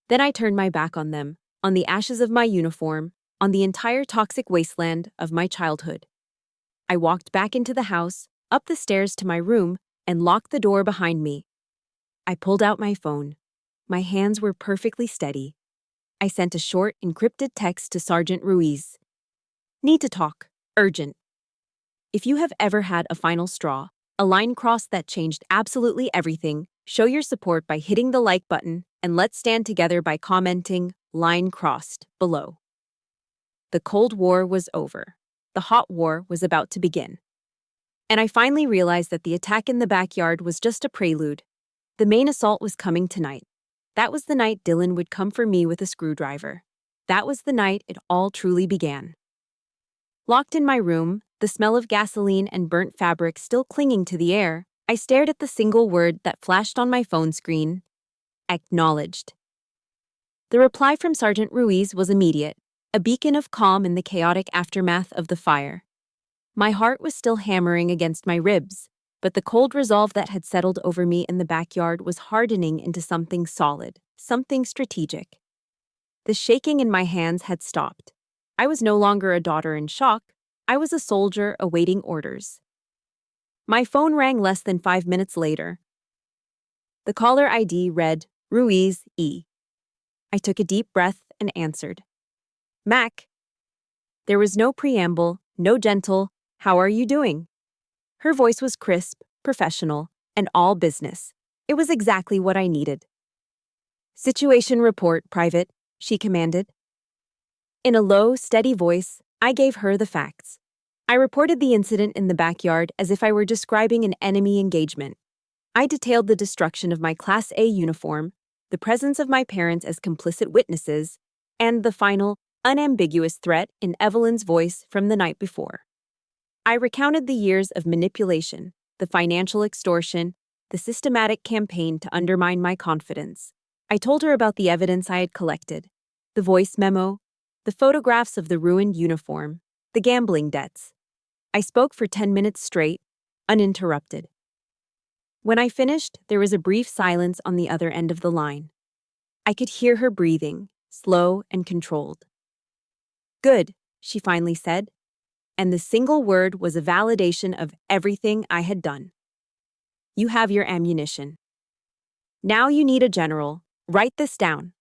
Then I turned my back on them, on the ashes of my uniform, on the entire toxic wasteland of my childhood. I walked back into the house, up the stairs to my room, and locked the door behind me. I pulled out my phone. My hands were perfectly steady. I sent a short, encrypted text to Sergeant Ruiz. Need to talk. Urgent. If you have ever had a final straw, A line crossed that changed absolutely everything. Show your support by hitting the like button, and let's stand together by commenting "line crossed" below. The Cold War was over. The hot war was about to begin. And I finally realized that the attack in the backyard was just a prelude. The main assault was coming tonight. That was the night Dylan would come for me with a screwdriver. That was the night it all truly began. Locked in my room, the smell of gasoline and burnt fabric still clinging to the air, I stared at the single word that flashed on my phone screen: acknowledged. The reply from Sergeant Ruiz was immediate, a beacon of calm in the chaotic aftermath of the fire. My heart was still hammering against my ribs, but the cold resolve that had settled over me in the backyard was hardening into something solid, something strategic. The shaking in my hands had stopped. I was no longer a daughter in shock. I was a soldier awaiting orders. My phone rang less than 5 minutes later. The caller ID read Ruiz E. I took a deep breath and answered. Mac. There was no preamble, no gentle, "How are you doing?" Her voice was crisp, professional, and all business. It was exactly what I needed. "Situation report, Private," she commanded. In a low, steady voice, I gave her the facts. I reported the incident in the backyard as if I were describing an enemy engagement. I detailed the destruction of my Class A uniform, the presence of my parents as complicit witnesses, and the final, unambiguous threat in Evelyn's voice from the night before. I recounted the years of manipulation, the financial extortion, the systematic campaign to undermine my confidence. I told her about the evidence I had collected, the voice memo, the photographs of the ruined uniform, the gambling debts. I spoke for 10 minutes straight, uninterrupted. When I finished, there was a brief silence on the other end of the line. I could hear her breathing, slow and controlled. "Good," she finally said, and the single word was a validation of everything I had done. "You have your ammunition. Now you need a general. Write this down."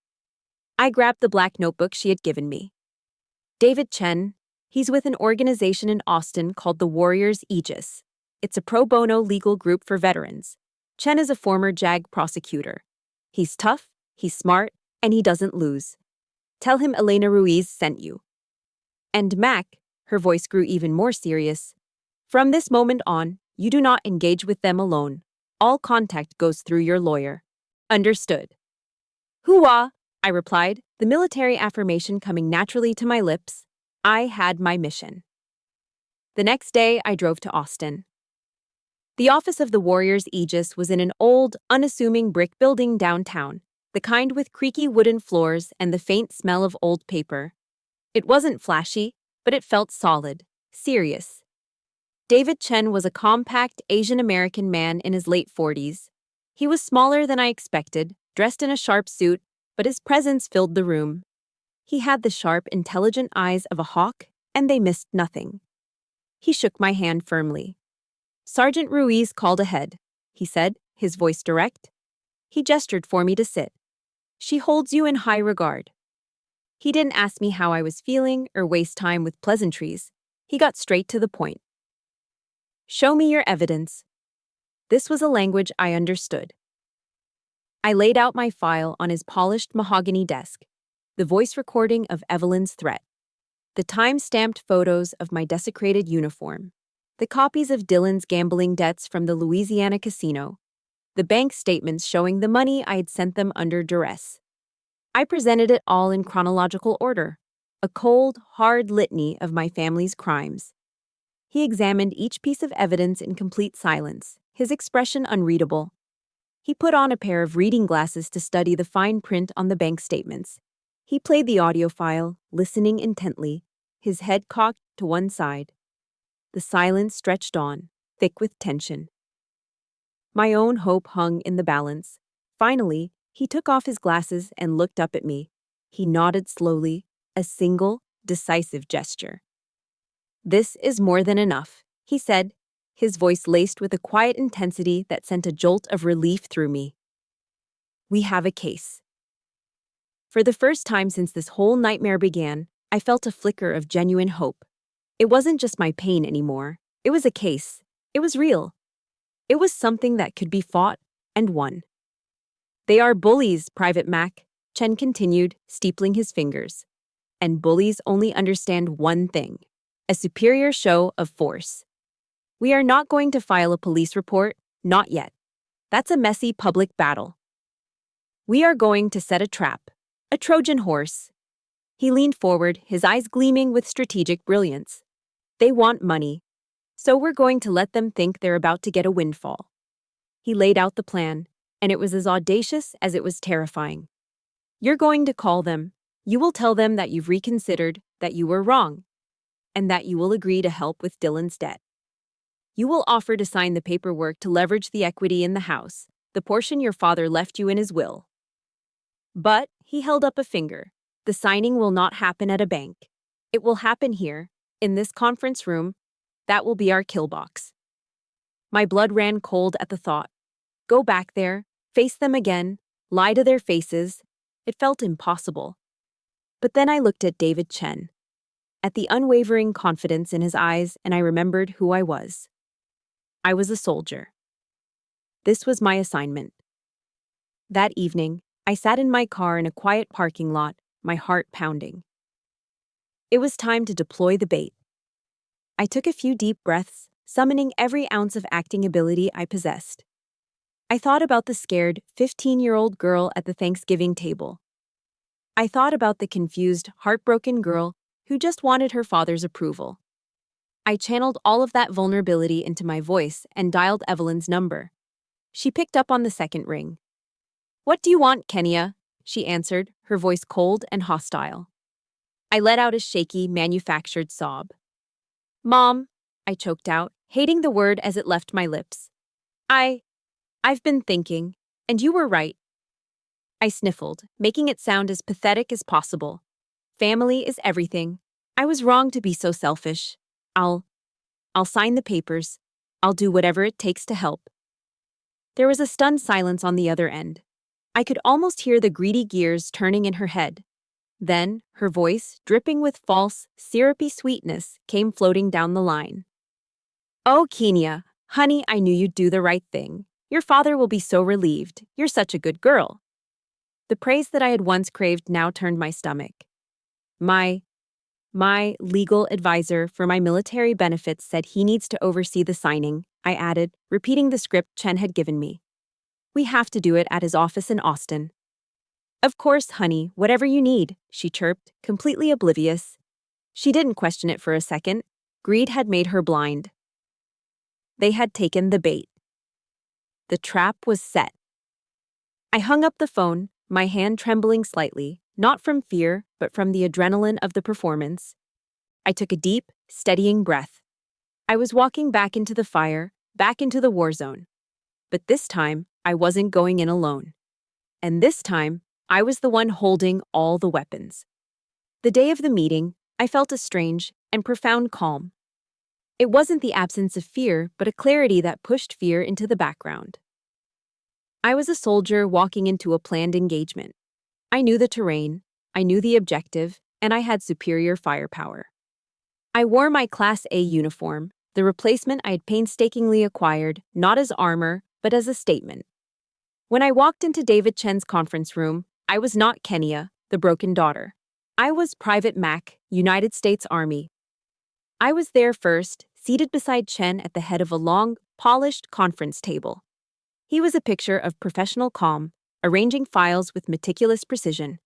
I grabbed the black notebook she had given me. "David Chen. He's with an organization in Austin called the Warriors Aegis. It's a pro bono legal group for veterans. Chen is a former JAG prosecutor. He's tough, he's smart, and he doesn't lose. Tell him Elena Ruiz sent you. And Mac," her voice grew even more serious, "from this moment on, you do not engage with them alone. All contact goes through your lawyer. Understood?" "Hoo-ah," I replied, the military affirmation coming naturally to my lips. I had my mission. The next day, I drove to Austin. The office of the Warriors Aegis was in an old, unassuming brick building downtown, the kind with creaky wooden floors and the faint smell of old paper. It wasn't flashy, but it felt solid, serious. David Chen was a compact Asian-American man in his late 40s. He was smaller than I expected, dressed in a sharp suit, but his presence filled the room. He had the sharp, intelligent eyes of a hawk, and they missed nothing. He shook my hand firmly. "Sergeant Ruiz called ahead," he said, his voice direct. He gestured for me to sit. "She holds you in high regard." He didn't ask me how I was feeling or waste time with pleasantries. He got straight to the point. "Show me your evidence." This was a language I understood. I laid out my file on his polished mahogany desk, the voice recording of Evelyn's threat, the time-stamped photos of my desecrated uniform, the copies of Dylan's gambling debts from the Louisiana casino, the bank statements showing the money I had sent them under duress. I presented it all in chronological order, a cold, hard litany of my family's crimes. He examined each piece of evidence in complete silence, his expression unreadable. He put on a pair of reading glasses to study the fine print on the bank statements. He played the audio file, listening intently, his head cocked to one side. The silence stretched on, thick with tension. My own hope hung in the balance. Finally, he took off his glasses and looked up at me. He nodded slowly, a single, decisive gesture. "This is more than enough," he said, his voice laced with a quiet intensity that sent a jolt of relief through me. "We have a case." For the first time since this whole nightmare began, I felt a flicker of genuine hope. It wasn't just my pain anymore. It was a case. It was real. It was something that could be fought and won. They are bullies, Private Mac, Chen continued, steepling his fingers. And bullies only understand one thing: a superior show of force. We are not going to file a police report, not yet. That's a messy public battle. We are going to set a trap, a Trojan horse. He leaned forward, his eyes gleaming with strategic brilliance. They want money, so we're going to let them think they're about to get a windfall. He laid out the plan, and it was as audacious as it was terrifying. You're going to call them. You will tell them that you've reconsidered, that you were wrong, and that you will agree to help with Dylan's debt. You will offer to sign the paperwork to leverage the equity in the house, the portion your father left you in his will. But, he held up a finger, the signing will not happen at a bank. It will happen here, in this conference room. That will be our kill box. My blood ran cold at the thought. Go back there, face them again, lie to their faces. It felt impossible. But then I looked at David Chen, at the unwavering confidence in his eyes, and I remembered who I was. I was a soldier. This was my assignment. That evening, I sat in my car in a quiet parking lot, my heart pounding. It was time to deploy the bait. I took a few deep breaths, summoning every ounce of acting ability I possessed. I thought about the scared, 15-year-old girl at the Thanksgiving table. I thought about the confused, heartbroken girl who just wanted her father's approval. I channeled all of that vulnerability into my voice and dialed Evelyn's number. She picked up on the second ring. "What do you want, Kenya?" she answered, her voice cold and hostile. I let out a shaky, manufactured sob. "Mom," I choked out, hating the word as it left my lips. I've been thinking, and you were right." I sniffled, making it sound as pathetic as possible. Family is everything. I was wrong to be so selfish. I'll sign the papers. I'll do whatever it takes to help. There was a stunned silence on the other end. I could almost hear the greedy gears turning in her head. Then, her voice, dripping with false, syrupy sweetness, came floating down the line. "Oh, Kenya, honey, I knew you'd do the right thing. Your father will be so relieved. You're such a good girl." The praise that I had once craved now turned my stomach. My legal advisor for my military benefits said he needs to oversee the signing, I added, repeating the script Chen had given me. "We have to do it at his office in Austin." "Of course, honey, whatever you need," she chirped, completely oblivious. She didn't question it for a second. Greed had made her blind. They had taken the bait. The trap was set. I hung up the phone, my hand trembling slightly, not from fear, but from the adrenaline of the performance. I took a deep, steadying breath. I was walking back into the fire, back into the war zone. But this time, I wasn't going in alone. And this time, I was the one holding all the weapons. The day of the meeting, I felt a strange and profound calm. It wasn't the absence of fear, but a clarity that pushed fear into the background. I was a soldier walking into a planned engagement. I knew the terrain, I knew the objective, and I had superior firepower. I wore my Class A uniform, the replacement I had painstakingly acquired, not as armor, but as a statement. When I walked into David Chen's conference room, I was not Kenya, the broken daughter. I was Private Mac, United States Army. I was there first, seated beside Chen at the head of a long, polished conference table. He was a picture of professional calm, arranging files with meticulous precision.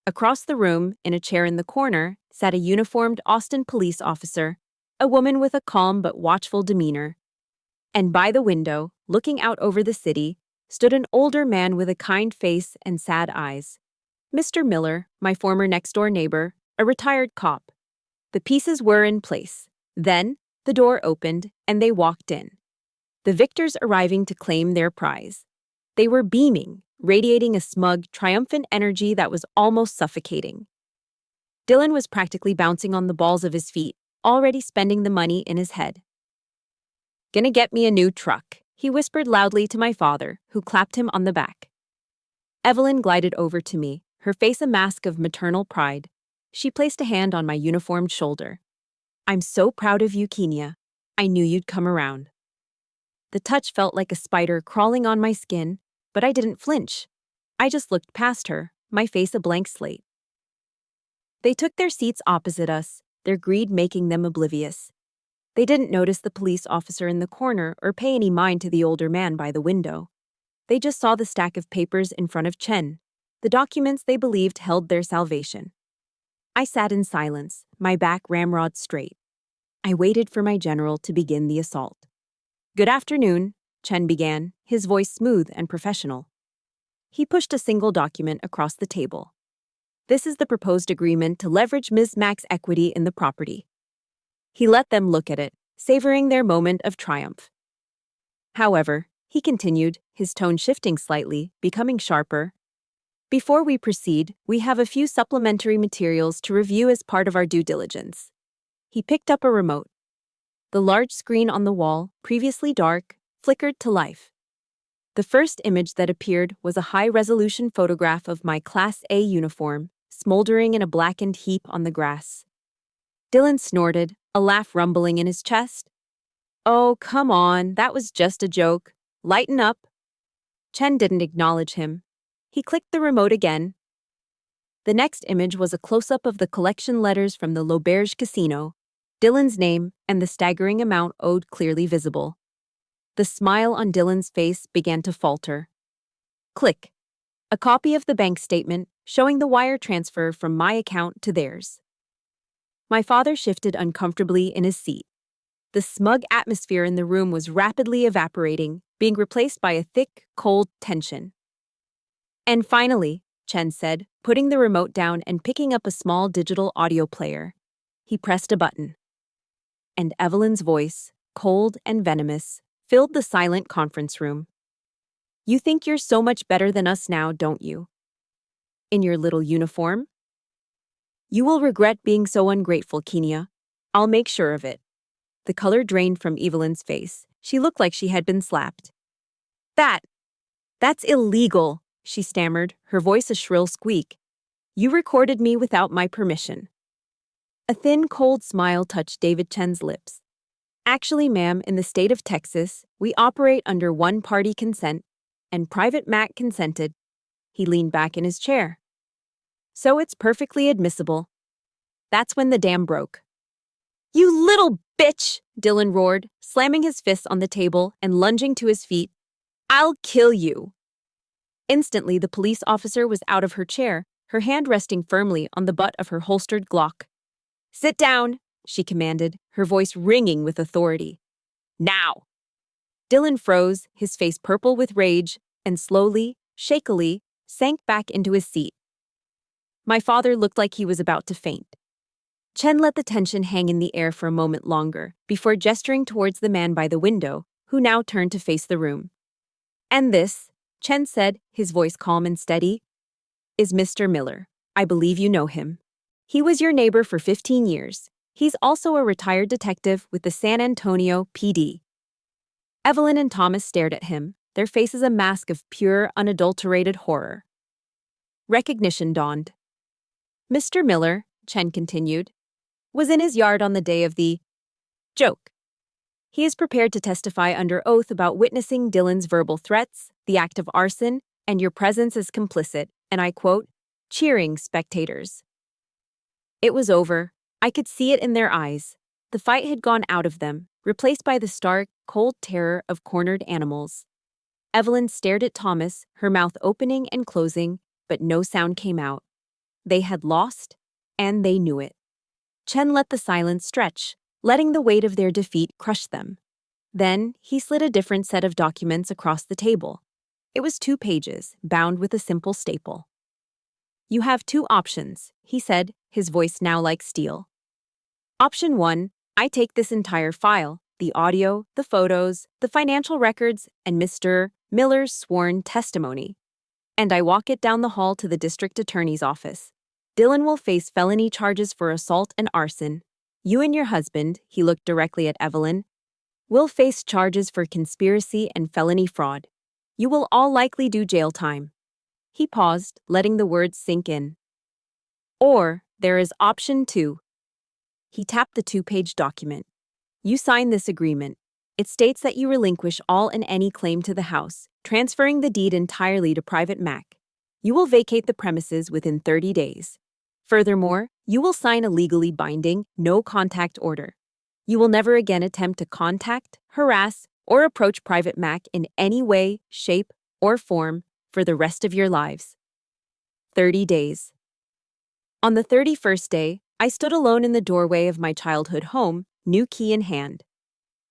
Across the room, in a chair in the corner, sat a uniformed Austin police officer, a woman with a calm but watchful demeanor. And by the window, looking out over the city, stood an older man with a kind face and sad eyes. Mr. Miller, my former next-door neighbor, a retired cop. The pieces were in place. Then, the door opened, and they walked in. The victors arriving to claim their prize. They were beaming, radiating a smug, triumphant energy that was almost suffocating. Dylan was practically bouncing on the balls of his feet, already spending the money in his head. "Gonna get me a new truck," he whispered loudly to my father, who clapped him on the back. Evelyn glided over to me, her face a mask of maternal pride. She placed a hand on my uniformed shoulder. "I'm so proud of you, Kenya. I knew you'd come around." The touch felt like a spider crawling on my skin, but I didn't flinch. I just looked past her, my face a blank slate. They took their seats opposite us, their greed making them oblivious. They didn't notice the police officer in the corner or pay any mind to the older man by the window. They just saw the stack of papers in front of Chen, the documents they believed held their salvation. I sat in silence, my back ramrod straight. I waited for my general to begin the assault. "Good afternoon," Chen began, his voice smooth and professional. He pushed a single document across the table. "This is the proposed agreement to leverage Ms. Mack's equity in the property." He let them look at it, savoring their moment of triumph. "However," he continued, his tone shifting slightly, becoming sharper, "before we proceed, we have a few supplementary materials to review as part of our due diligence." He picked up a remote. The large screen on the wall, previously dark, flickered to life. The first image that appeared was a high-resolution photograph of my Class A uniform, smoldering in a blackened heap on the grass. Dylan snorted, a laugh rumbling in his chest. "Oh, come on, that was just a joke. Lighten up." Chen didn't acknowledge him. He clicked the remote again. The next image was a close-up of the collection letters from the L'Auberge Casino, Dylan's name and the staggering amount owed clearly visible. The smile on Dylan's face began to falter. Click. A copy of the bank statement showing the wire transfer from my account to theirs. My father shifted uncomfortably in his seat. The smug atmosphere in the room was rapidly evaporating, being replaced by a thick, cold tension. "And finally," Chen said, putting the remote down and picking up a small digital audio player. He pressed a button. And Evelyn's voice, cold and venomous, filled the silent conference room. "You think you're so much better than us now, don't you? In your little uniform? You will regret being so ungrateful, Kenia. I'll make sure of it." The color drained from Evelyn's face. She looked like she had been slapped. That's illegal," she stammered, her voice a shrill squeak. "You recorded me without my permission." A thin, cold smile touched David Chen's lips. "Actually, ma'am, in the state of Texas, we operate under one-party consent, and Private Mac consented." He leaned back in his chair. "So it's perfectly admissible." That's when the dam broke. "You little bitch!" Dylan roared, slamming his fists on the table and lunging to his feet. "I'll kill you!" Instantly, the police officer was out of her chair, her hand resting firmly on the butt of her holstered Glock. "Sit down," she commanded, her voice ringing with authority. "Now!" Dylan froze, his face purple with rage, and slowly, shakily, sank back into his seat. My father looked like he was about to faint. Chen let the tension hang in the air for a moment longer, before gesturing towards the man by the window, who now turned to face the room. "And this," Chen said, his voice calm and steady, "is Mr. Miller. I believe you know him. He was your neighbor for 15 years. He's also a retired detective with the San Antonio PD." Evelyn and Thomas stared at him, their faces a mask of pure, unadulterated horror. Recognition dawned. "Mr. Miller," Chen continued, "was in his yard on the day of the joke. He is prepared to testify under oath about witnessing Dylan's verbal threats, the act of arson, and your presence as complicit, and I quote, cheering spectators." It was over. I could see it in their eyes. The fight had gone out of them, replaced by the stark, cold terror of cornered animals. Evelyn stared at Thomas, her mouth opening and closing, but no sound came out. They had lost, and they knew it. Chen let the silence stretch, letting the weight of their defeat crush them. Then, he slid a different set of documents across the table. It was 2 pages, bound with a simple staple. "You have 2 options," he said, his voice now like steel. "Option 1, I take this entire file, the audio, the photos, the financial records, and Mr. Miller's sworn testimony, and I walk it down the hall to the district attorney's office. Dylan will face felony charges for assault and arson. You and your husband," he looked directly at Evelyn, "will face charges for conspiracy and felony fraud. You will all likely do jail time." He paused, letting the words sink in. "Or there is option 2. He tapped the 2-page document. "You sign this agreement. It states that you relinquish all and any claim to the house, transferring the deed entirely to Private Mac. You will vacate the premises within 30 days. Furthermore, you will sign a legally binding, no-contact order. You will never again attempt to contact, harass, or approach Private Mac in any way, shape, or form for the rest of your lives. 30 days. On the 31st day, I stood alone in the doorway of my childhood home, new key in hand.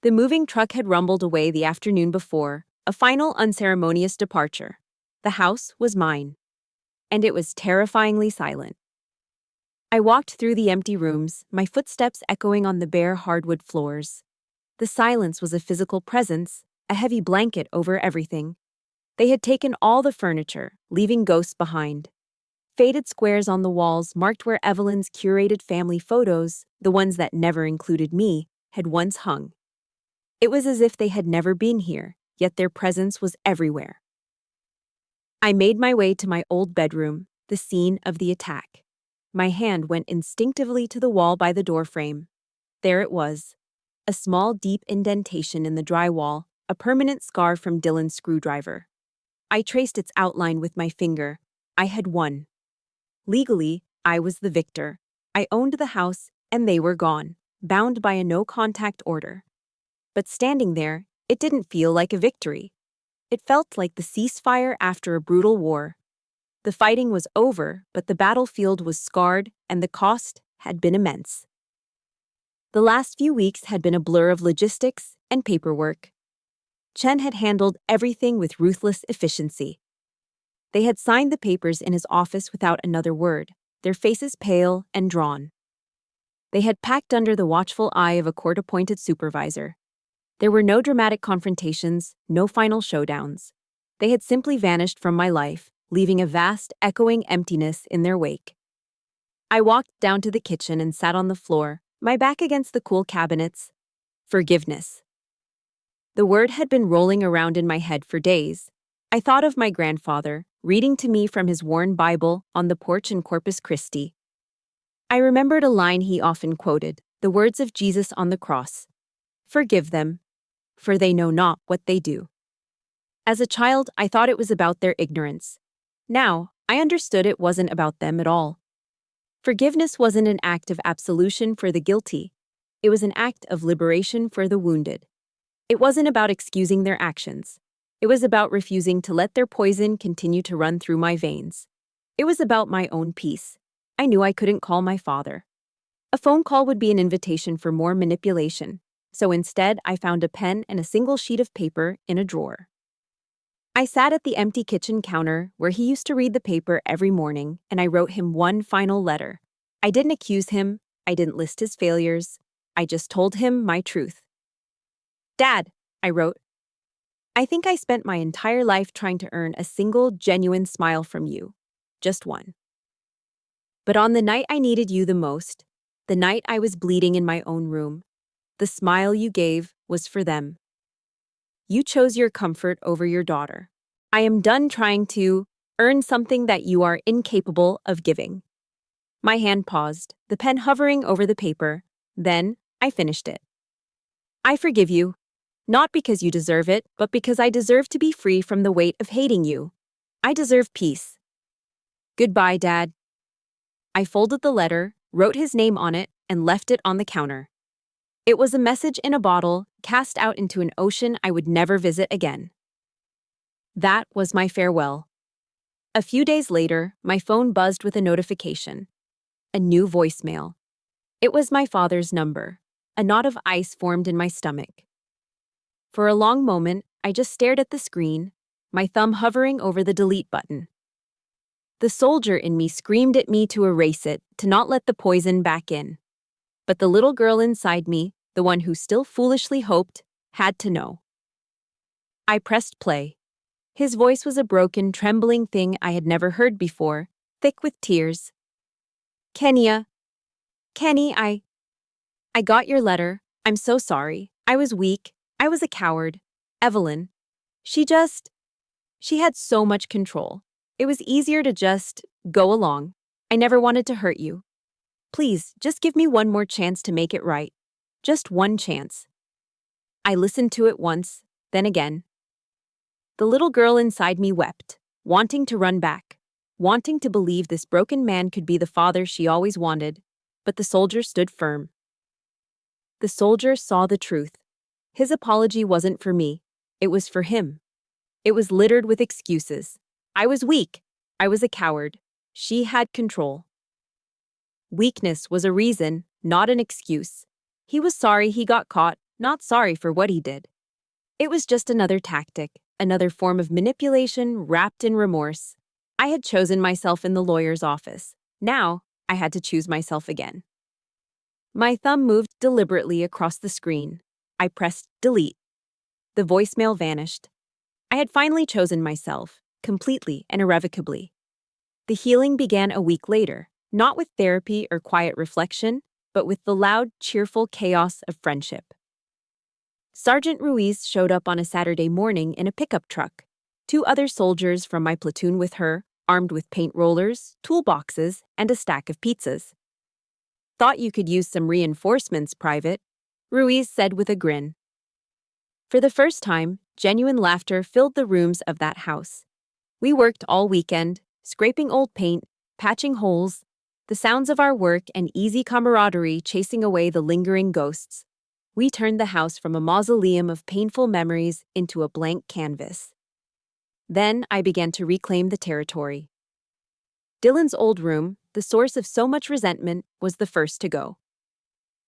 The moving truck had rumbled away the afternoon before, a final unceremonious departure. The house was mine. And it was terrifyingly silent. I walked through the empty rooms, my footsteps echoing on the bare hardwood floors. The silence was a physical presence, a heavy blanket over everything. They had taken all the furniture, leaving ghosts behind. Faded squares on the walls marked where Evelyn's curated family photos, the ones that never included me, had once hung. It was as if they had never been here, yet their presence was everywhere. I made my way to my old bedroom, the scene of the attack. My hand went instinctively to the wall by the doorframe. There it was. A small, deep indentation in the drywall, a permanent scar from Dylan's screwdriver. I traced its outline with my finger. I had won. Legally, I was the victor. I owned the house, and they were gone, bound by a no-contact order. But standing there, it didn't feel like a victory. It felt like the ceasefire after a brutal war. The fighting was over, but the battlefield was scarred, and the cost had been immense. The last few weeks had been a blur of logistics and paperwork. Chen had handled everything with ruthless efficiency. They had signed the papers in his office without another word, their faces pale and drawn. They had packed under the watchful eye of a court-appointed supervisor. There were no dramatic confrontations, no final showdowns. They had simply vanished from my life, leaving a vast, echoing emptiness in their wake. I walked down to the kitchen and sat on the floor, my back against the cool cabinets. Forgiveness. The word had been rolling around in my head for days. I thought of my grandfather, reading to me from his worn Bible on the porch in Corpus Christi. I remembered a line he often quoted, the words of Jesus on the cross. Forgive them, for they know not what they do. As a child, I thought it was about their ignorance. Now, I understood it wasn't about them at all. Forgiveness wasn't an act of absolution for the guilty. It was an act of liberation for the wounded. It wasn't about excusing their actions. It was about refusing to let their poison continue to run through my veins. It was about my own peace. I knew I couldn't call my father. A phone call would be an invitation for more manipulation, so instead I found a pen and a single sheet of paper in a drawer. I sat at the empty kitchen counter where he used to read the paper every morning, and I wrote him one final letter. I didn't accuse him. I didn't list his failures. I just told him my truth. Dad, I wrote, I think I spent my entire life trying to earn a single, genuine smile from you. Just one. But on the night I needed you the most, the night I was bleeding in my own room, the smile you gave was for them. You chose your comfort over your daughter. I am done trying to earn something that you are incapable of giving. My hand paused, the pen hovering over the paper. Then I finished it. I forgive you, not because you deserve it, but because I deserve to be free from the weight of hating you. I deserve peace. Goodbye, Dad. I folded the letter, wrote his name on it, and left it on the counter. It was a message in a bottle, cast out into an ocean I would never visit again. That was my farewell. A few days later, my phone buzzed with a notification. A new voicemail. It was my father's number. A knot of ice formed in my stomach. For a long moment, I just stared at the screen, my thumb hovering over the delete button. The soldier in me screamed at me to erase it, to not let the poison back in. But the little girl inside me, the one who still foolishly hoped, had to know. I pressed play. His voice was a broken, trembling thing I had never heard before, thick with tears. Kenya. Kenny, I got your letter. I'm so sorry. I was weak. I was a coward. Evelyn. She had so much control. It was easier to just go along. I never wanted to hurt you. Please, just give me one more chance to make it right. Just one chance. I listened to it once, then again. The little girl inside me wept, wanting to run back, wanting to believe this broken man could be the father she always wanted, but the soldier stood firm. The soldier saw the truth. His apology wasn't for me, it was for him. It was littered with excuses. I was weak. I was a coward. She had control. Weakness was a reason, not an excuse. He was sorry he got caught, not sorry for what he did. It was just another tactic, another form of manipulation wrapped in remorse. I had chosen myself in the lawyer's office. Now, I had to choose myself again. My thumb moved deliberately across the screen. I pressed delete. The voicemail vanished. I had finally chosen myself, completely and irrevocably. The healing began a week later, not with therapy or quiet reflection, but with the loud, cheerful chaos of friendship. Sergeant Ruiz showed up on a Saturday morning in a pickup truck. 2 other soldiers from my platoon with her, armed with paint rollers, toolboxes, and a stack of pizzas. "Thought you could use some reinforcements, Private," Ruiz said with a grin. For the first time, genuine laughter filled the rooms of that house. We worked all weekend, scraping old paint, patching holes, the sounds of our work and easy camaraderie chasing away the lingering ghosts. We turned the house from a mausoleum of painful memories into a blank canvas. Then I began to reclaim the territory. Dylan's old room, the source of so much resentment, was the first to go.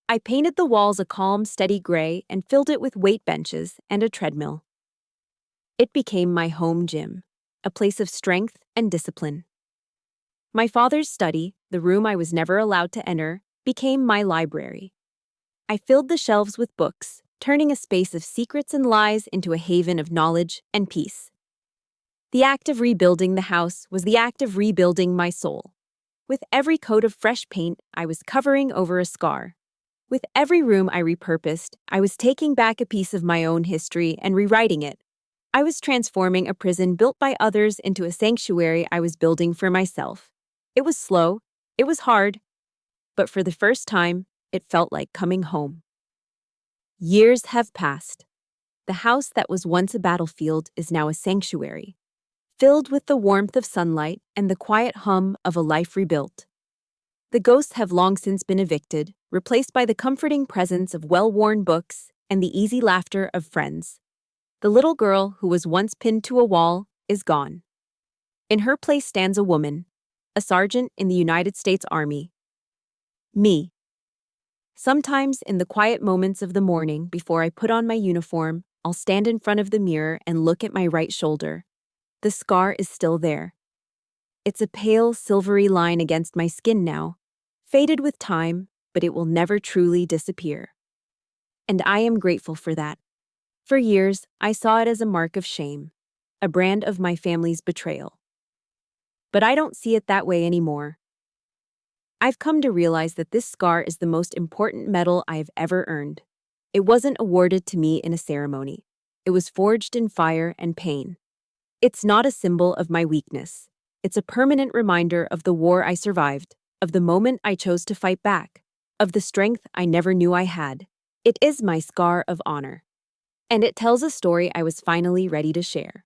I painted the walls a calm, steady gray and filled it with weight benches and a treadmill. It became my home gym, a place of strength and discipline. My father's study, the room I was never allowed to enter, became my library. I filled the shelves with books, turning a space of secrets and lies into a haven of knowledge and peace. The act of rebuilding the house was the act of rebuilding my soul. With every coat of fresh paint, I was covering over a scar. With every room I repurposed, I was taking back a piece of my own history and rewriting it. I was transforming a prison built by others into a sanctuary I was building for myself. It was slow, it was hard, but for the first time, it felt like coming home. Years have passed. The house that was once a battlefield is now a sanctuary, filled with the warmth of sunlight and the quiet hum of a life rebuilt. The ghosts have long since been evicted, replaced by the comforting presence of well-worn books and the easy laughter of friends. The little girl who was once pinned to a wall is gone. In her place stands a woman, a sergeant in the United States Army. Me. Sometimes in the quiet moments of the morning before I put on my uniform, I'll stand in front of the mirror and look at my right shoulder. The scar is still there. It's a pale, silvery line against my skin now, faded with time, but it will never truly disappear. And I am grateful for that. For years, I saw it as a mark of shame, a brand of my family's betrayal. But I don't see it that way anymore. I've come to realize that this scar is the most important medal I have ever earned. It wasn't awarded to me in a ceremony. It was forged in fire and pain. It's not a symbol of my weakness. It's a permanent reminder of the war I survived, of the moment I chose to fight back, of the strength I never knew I had. It is my scar of honor. And it tells a story I was finally ready to share.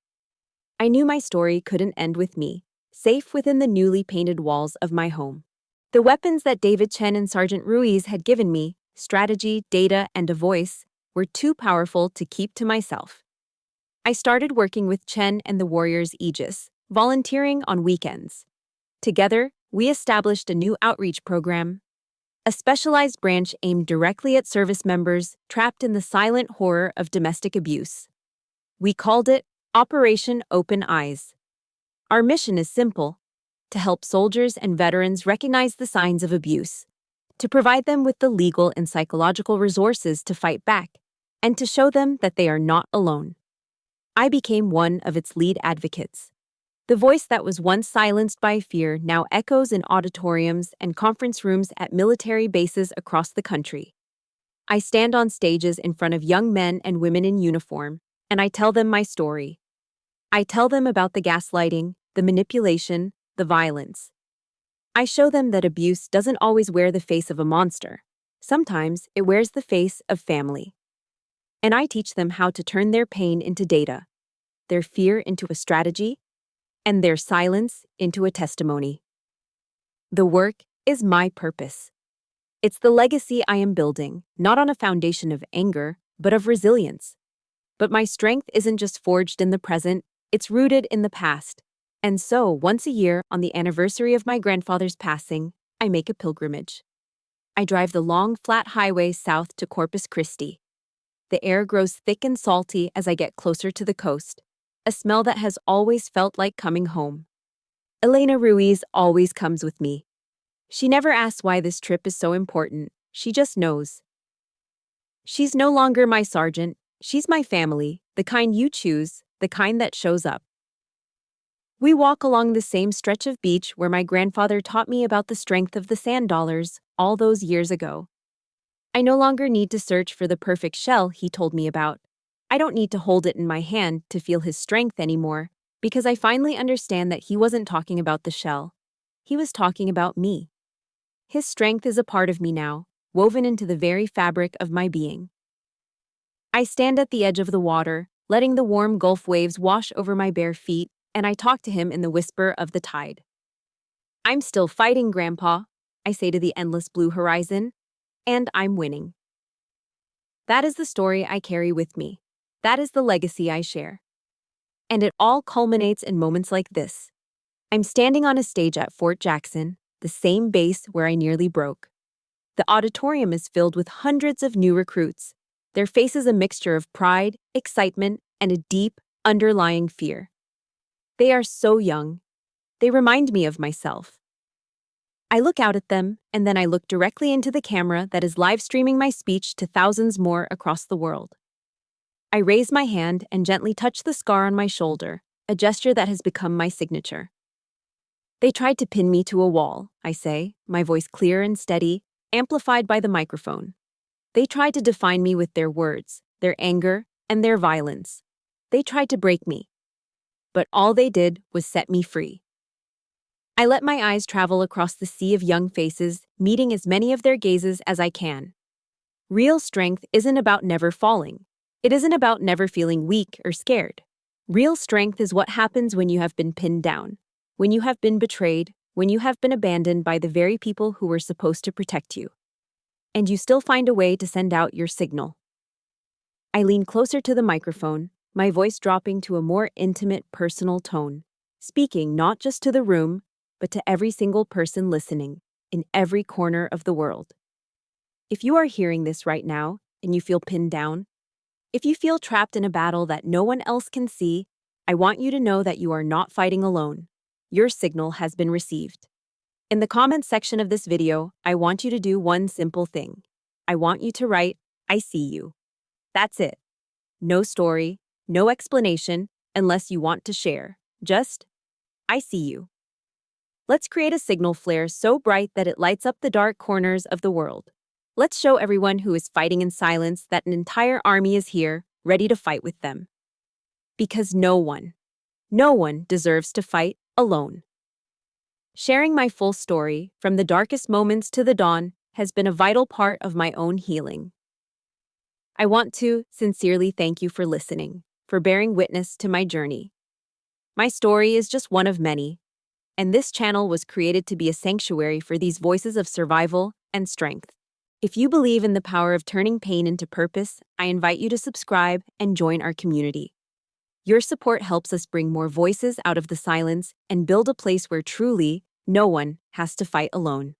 I knew my story couldn't end with me, safe within the newly painted walls of my home. The weapons that David Chen and Sergeant Ruiz had given me, strategy, data, and a voice, were too powerful to keep to myself. I started working with Chen and the Warriors Aegis, volunteering on weekends. Together, we established a new outreach program, a specialized branch aimed directly at service members trapped in the silent horror of domestic abuse. We called it Operation Open Eyes. Our mission is simple: to help soldiers and veterans recognize the signs of abuse, to provide them with the legal and psychological resources to fight back, and to show them that they are not alone. I became one of its lead advocates. The voice that was once silenced by fear now echoes in auditoriums and conference rooms at military bases across the country. I stand on stages in front of young men and women in uniform, and I tell them my story. I tell them about the gaslighting, the manipulation, the violence. I show them that abuse doesn't always wear the face of a monster. Sometimes it wears the face of family. And I teach them how to turn their pain into data, their fear into a strategy, and their silence into a testimony. The work is my purpose. It's the legacy I am building, not on a foundation of anger, but of resilience. But my strength isn't just forged in the present, it's rooted in the past. And so, once a year, on the anniversary of my grandfather's passing, I make a pilgrimage. I drive the long, flat highway south to Corpus Christi. The air grows thick and salty as I get closer to the coast, a smell that has always felt like coming home. Elena Ruiz always comes with me. She never asks why this trip is so important, she just knows. She's no longer my sergeant, she's my family, the kind you choose, the kind that shows up. We walk along the same stretch of beach where my grandfather taught me about the strength of the sand dollars all those years ago. I no longer need to search for the perfect shell he told me about. I don't need to hold it in my hand to feel his strength anymore, because I finally understand that he wasn't talking about the shell. He was talking about me. His strength is a part of me now, woven into the very fabric of my being. I stand at the edge of the water, letting the warm Gulf waves wash over my bare feet, and I talk to him in the whisper of the tide. "I'm still fighting, Grandpa," I say to the endless blue horizon, and I'm winning. That is the story I carry with me. That is the legacy I share. And it all culminates in moments like this. I'm standing on a stage at Fort Jackson, the same base where I nearly broke. The auditorium is filled with hundreds of new recruits, their faces a mixture of pride, excitement, and a deep, underlying fear. They are so young. They remind me of myself. I look out at them, and then I look directly into the camera that is live streaming my speech to thousands more across the world. I raise my hand and gently touch the scar on my shoulder, a gesture that has become my signature. "They tried to pin me to a wall," I say, my voice clear and steady, amplified by the microphone. "They tried to define me with their words, their anger, and their violence. They tried to break me. But all they did was set me free." I let my eyes travel across the sea of young faces, meeting as many of their gazes as I can. Real strength isn't about never falling. It isn't about never feeling weak or scared. Real strength is what happens when you have been pinned down, when you have been betrayed, when you have been abandoned by the very people who were supposed to protect you. And you still find a way to send out your signal. I lean closer to the microphone, my voice dropping to a more intimate, personal tone, speaking not just to the room, but to every single person listening, in every corner of the world. If you are hearing this right now, and you feel pinned down, if you feel trapped in a battle that no one else can see, I want you to know that you are not fighting alone. Your signal has been received. In the comments section of this video, I want you to do one simple thing. I want you to write, "I see you." That's it. No story, no explanation, unless you want to share. Just, "I see you." Let's create a signal flare so bright that it lights up the dark corners of the world. Let's show everyone who is fighting in silence that an entire army is here, ready to fight with them. Because no one deserves to fight alone. Sharing my full story, from the darkest moments to the dawn, has been a vital part of my own healing. I want to sincerely thank you for listening, for bearing witness to my journey. My story is just one of many, and this channel was created to be a sanctuary for these voices of survival and strength. If you believe in the power of turning pain into purpose, I invite you to subscribe and join our community. Your support helps us bring more voices out of the silence and build a place where truly no one has to fight alone.